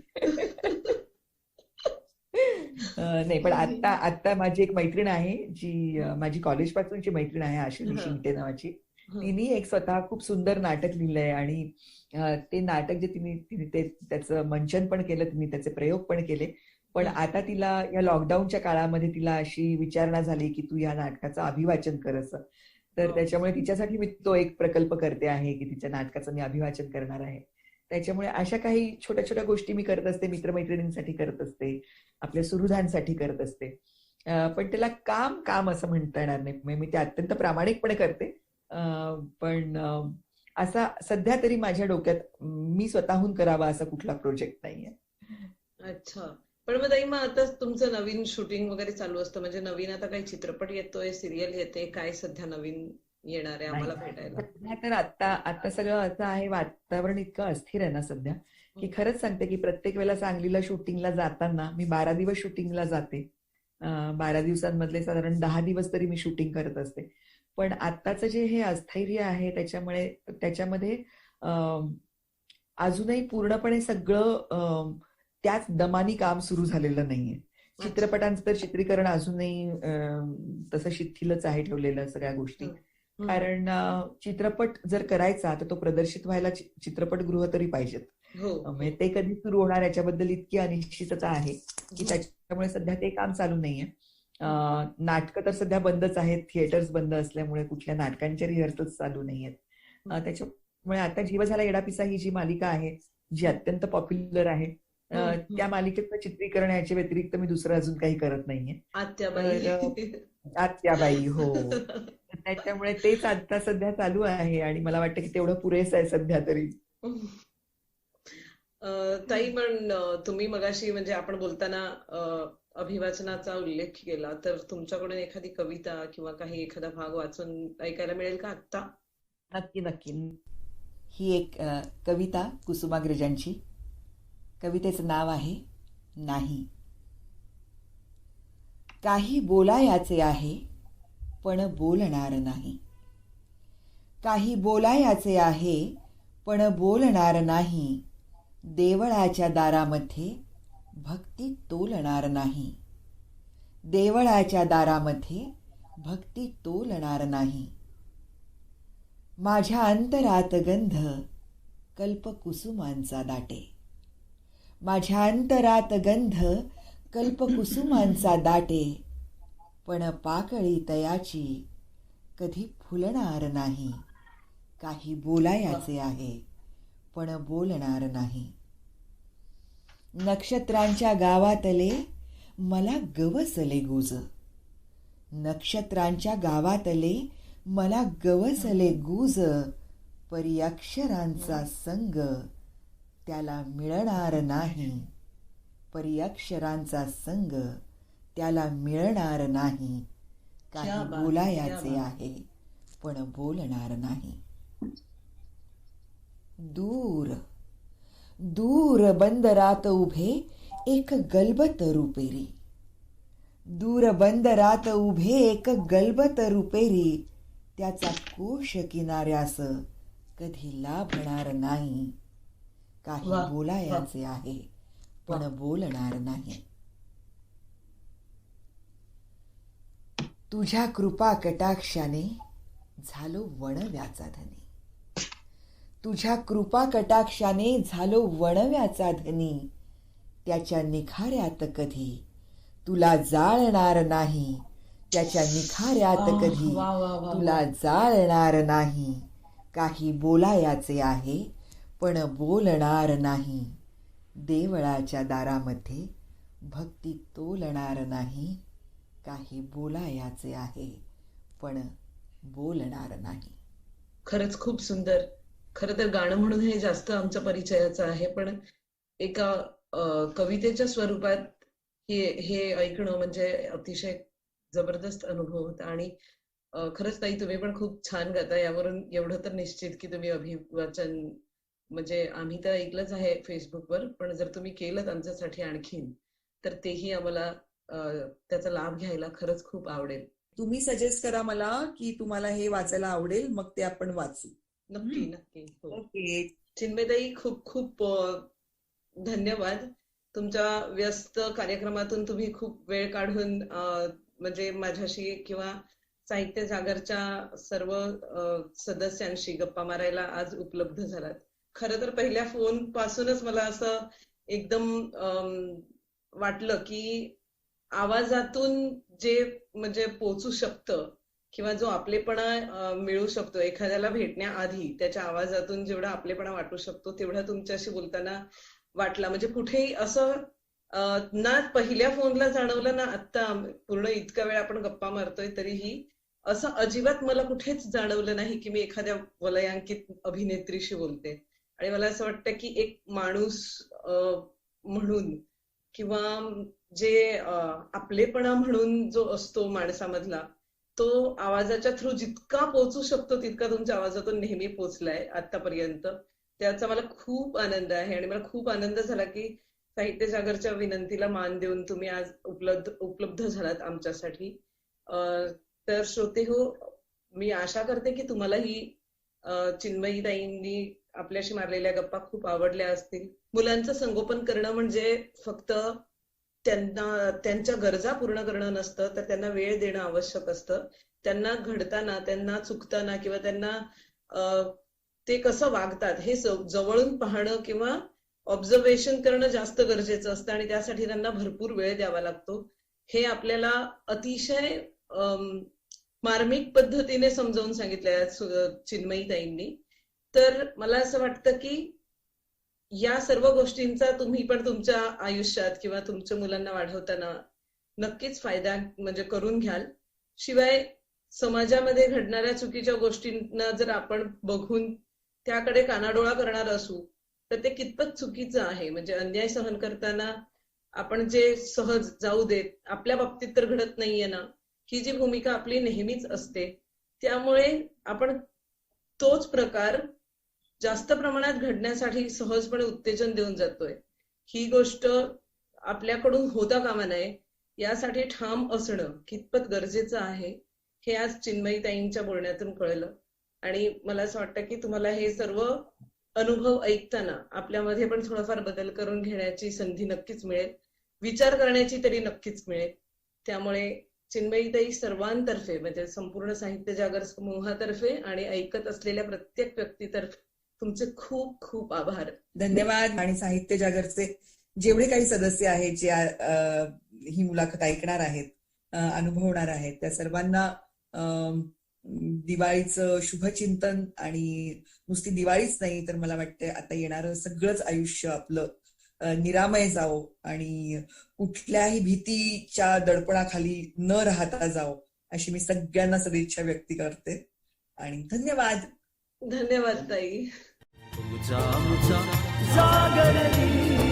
नाही पण आता माझी एक मैत्रीण आहे जी माझी कॉलेज पासूनची मैत्रीण आहे, आशिनी शिंगटे नावाची. तिने एक स्वतः खूप सुंदर नाटक लिहिलंय आणि ते नाटक जे तिने त्याचं मंचन पण केलं, तिने त्याचे प्रयोग पण केले. पण आता तिला या लॉकडाऊनच्या काळामध्ये तिला अशी विचारणा झाली की तू या नाटकाचं अभिवाचन कर असं. तर त्याच्यामुळे तिच्यासाठी मी तो एक प्रकल्प करते आहे की तिच्या नाटकाचं मी अभिवाचन करणार आहे. त्याच्यामुळे अशा काही छोट्या छोट्या गोष्टी मी करत असते, मित्रमैत्रिणींसाठी करत असते, आपल्या सुहृदांसाठी करत असते. पण त्याला काम असं म्हणता येणार नाही. मी ते अत्यंत प्रामाणिकपणे करते. पण असा सध्या तरी माझ्या डोक्यात मी स्वतःहून करावा असा कुठला प्रोजेक्ट नाहीये. अच्छा. पण मग ताई मग आता तुमचं नवीन शूटिंग वगैरे चालू असतं म्हणजे नवीन आता काही चित्रपट येतोय, सिरियल येते, काय सध्या नवीन येणार आहे आम्हाला भेटायला? सध्या तर आता सगळं असं आहे, वातावरण इतकं अस्थिर आहे ना सध्या की खरंच सांगते की प्रत्येक वेळेला सांगलीला शूटिंगला जाताना मी 12 दिवस शूटिंगला जाते. 12 दिवसांमधले साधारण 10 दिवस तरी मी शूटिंग करत असते. पण आत्ताचं जे हे अस्थैर्य आहे त्याच्यामध्ये अजूनही पूर्णपणे सगळं त्याच दमानी काम सुरू झालेलं नाहीये. चित्रपटांचं तर चित्रीकरण अजूनही तसं शिथिलच आहे ठेवलेलं सगळ्या गोष्टी. कारण चित्रपट जर करायचा तर तो प्रदर्शित व्हायला चित्रपटगृह तरी पाहिजेत. म्हणजे ते कधी सुरू होणार याच्याबद्दल इतकी अनिश्चितता आहे की त्याच्यामुळे सध्या ते काम चालू नाहीये. नाटकं तर सध्या बंदच आहेत, थिएटर्स बंद असल्यामुळे कुठल्या नाटकांच्या रिहर्सल्स चालू नाहीयेत. त्याच्यामुळे आता जीव झाला येडापिसा ही जी मालिका आहे जी अत्यंत पॉप्युलर आहे त्या मालिकेचं चित्रीकरण याच्या व्यतिरिक्त मी दुसरं अजून काही करत नाहीये. आत्याबाई हो. त्याच्यामुळे तेच आता सध्या चालू आहे आणि मला वाटतं की तेवढं पुरेसं आहे सध्या तरी. ताई पण तुम्ही मगाशी म्हणजे आपण बोलताना अभिवाचनाचा उल्लेख केला तर तुमच्याकडून एखादी कविता किंवा काही एखादा भाग वाचून ऐकायला मिळेल का आत्ता? नक्की. ही एक कविता कुसुमाग्रजांची. कवितेचं नाव आहे नाही. काही बोलायाचे आहे पण बोलणार नाही. काही बोलायाचे आहे पण बोलणार नाही. देवळाच्या दारामध्ये भक्ती तोलणार नाही. देवळाच्या दारामध्ये भक्ती तोलणार नाही. माझ्या अंतरात गंध कल्पकुसुमांचा दाटे. माझ्या अंतरात गंध कल्पकुसुमांचा दाटे. पण पाकळी तयाची कधी फुलणार नाही. काही बोलायाचे आहे पण बोलणार नाही. नक्षत्रांच्या गावातले मला गवसले गुज. नक्षत्रांच्या गावातले मला गवसले गुज, परी अक्षरांचा संग त्याला मिळणार नाही. परी अक्षरांचा संग त्याला मिळणार नाही. क्या काही बात, बोलायाचे क्या बात. आहे पण बोलणार नाही. दूर दूर बंदरात उभे एक गलबत रुपेरी. दूर बंदरात उभे एक गलबत रुपेरी. त्याचा कोश किनाऱ्यास कधी लाभणार नाही. काही वा, बोलायचे आहे पण बोलणार नाही. तुझ्या कृपा कटाक्षाने झालो वणव्याचा धनी. तुझ्या कृपा कटाक्षाने झालो वणव्याचा धनी. त्याच्या निखाऱ्यात कधी तुला जाळणार नाही. त्याच्या निखाऱ्यात कधी वा, वा, वा, तुला जाळणार नाही. काही बोलायाचे आहे पण बोलणार नाही. देवळाच्या दारामध्ये भक्ती तोलणार नाही. काही बोलायाचे आहे पण बोलणार नाही. खरंच खूप सुंदर. खरं तर गाणं म्हणून हे जास्त आमच्या परिचयाचं आहे, पण एका कवितेच्या स्वरूपात हे ऐकणं म्हणजे अतिशय जबरदस्त अनुभव होता. आणि खरंच ताई, तुम्ही पण खूप छान गाता. यावरून एवढं तर निश्चित की तुम्ही अभिवाचन म्हणजे आम्ही तर ऐकलंच आहे फेसबुकवर, पण जर तुम्ही केलं आमच्यासाठी आणखीन, तर तेही आम्हाला त्याचा लाभ घ्यायला खरंच खूप आवडेल. तुम्ही सजेस्ट करा मला की तुम्हाला हे वाचायला आवडेल, मग ते आपण वाचू. नक्की नक्की. हो. ओके. चिन्मयताई, खूप खूप धन्यवाद. तुमच्या व्यस्त कार्यक्रमातून तुम्ही खूप वेळ काढून म्हणजे माझ्याशी किंवा साहित्य जागरच्या सर्व सदस्यांशी गप्पा मारायला आज उपलब्ध झालात. खरं तर पहिल्या फोन पासूनच मला असं एकदम वाटलं की आवाजातून जे म्हणजे पोचू शकतं किंवा जो आपलेपणा मिळू शकतो एखाद्याला भेटण्याआधी, त्याच्या आवाजातून जेवढा आपलेपणा वाटू शकतो तेवढा तुमच्याशी बोलताना वाटला. म्हणजे कुठेही असं ना पहिल्या फोनला जाणवलं ना आत्ता पूर्ण इतका वेळ आपण गप्पा मारतोय तरीही असं अजिबात मला कुठेच जाणवलं नाही की मी एखाद्या वलयांकित अभिनेत्रीशी बोलते. आणि मला असं वाटतं की एक माणूस म्हणून किंवा जे आपलेपणा म्हणून जो असतो माणसामधला, तो आवाजाच्या थ्रू जितका पोचू शकतो तितका तुमच्या आवाजातून नेहमी पोचलाय आतापर्यंत. त्याचा मला खूप आनंद आहे. आणि मला खूप आनंद झाला की साहित्य जागरच्या विनंतीला मान देऊन तुम्ही आज उपलब्ध झालात आमच्यासाठी. तर श्रोते हो, मी आशा करते की तुम्हालाही चिन्मयीताईंनी आपल्याशी मारलेल्या गप्पा खूप आवडल्या असतील. मुलांचं संगोपन करणं म्हणजे फक्त त्यांना त्यांच्या गरजा पूर्ण करणं नसतं, तर त्यांना वेळ देणं आवश्यक असतं. त्यांना घडताना, त्यांना चुकताना किंवा त्यांना ते कसं वागतात हे जवळून पाहणं किंवा ऑब्झर्वेशन करणं जास्त गरजेचं असतं. आणि त्यासाठी त्यांना भरपूर वेळ द्यावा लागतो. हे आपल्याला अतिशय मार्मिक पद्धतीने समजावून सांगितलंय चिन्मयीताईंनी. तर मला असं वाटतं की या सर्व गोष्टींचा तुम्ही पण तुमच्या आयुष्यात किंवा तुमच्या मुलांना वाढवताना नक्कीच फायदा म्हणजे करून घ्याल. शिवाय समाजामध्ये घडणाऱ्या चुकीच्या गोष्टींना जर आपण बघून त्याकडे कानाडोळा करणार असू तर ते कितपत चुकीचं आहे. म्हणजे अन्याय सहन करताना आपण जे सहज जाऊ देत, आपल्या बाबतीत तर घडत नाहीये ना, ही जी भूमिका आपली नेहमीच असते. त्यामुळे आपण तोच प्रकार जास्त प्रमाणात घडण्यासाठी सहजपणे उत्तेजन देऊन जातोय. ही गोष्ट आपल्याकडून होता कामा नये यासाठी ठाम असणं कितपत गरजेचं आहे हे आज चिन्मयीताईंच्या बोलण्यातून कळलं. आणि मला असं वाटतं की तुम्हाला हे सर्व अनुभव ऐकताना आपल्यामध्ये पण थोडाफार बदल करून घेण्याची संधी नक्कीच मिळेल, विचार करण्याची तरी नक्कीच मिळेल. त्यामुळे चिन्मयीताई सर्वांतर्फे म्हणजे संपूर्ण साहित्य जागर समूहातर्फे आणि ऐकत असलेल्या प्रत्येक व्यक्तीतर्फे तुमचे खूप खूप आभार. धन्यवाद. आणि साहित्य जागरचे जेवढे काही सदस्य आहेत जे ही मुलाखत ऐकणार आहेत, अनुभवणार आहेत, त्या सर्वांना दिवाळीचं शुभचिंतन. आणि नुसती दिवाळीच नाही तर मला वाटतं आता येणारं सगळंच आयुष्य आपलं निरामय जावो आणि कुठल्याही भीतीच्या दडपणाखाली न राहता जावो अशी मी सगळ्यांना सदिच्छा व्यक्त करते आणि धन्यवाद. धन्यवाद ताई. तुझा मुझा जागरली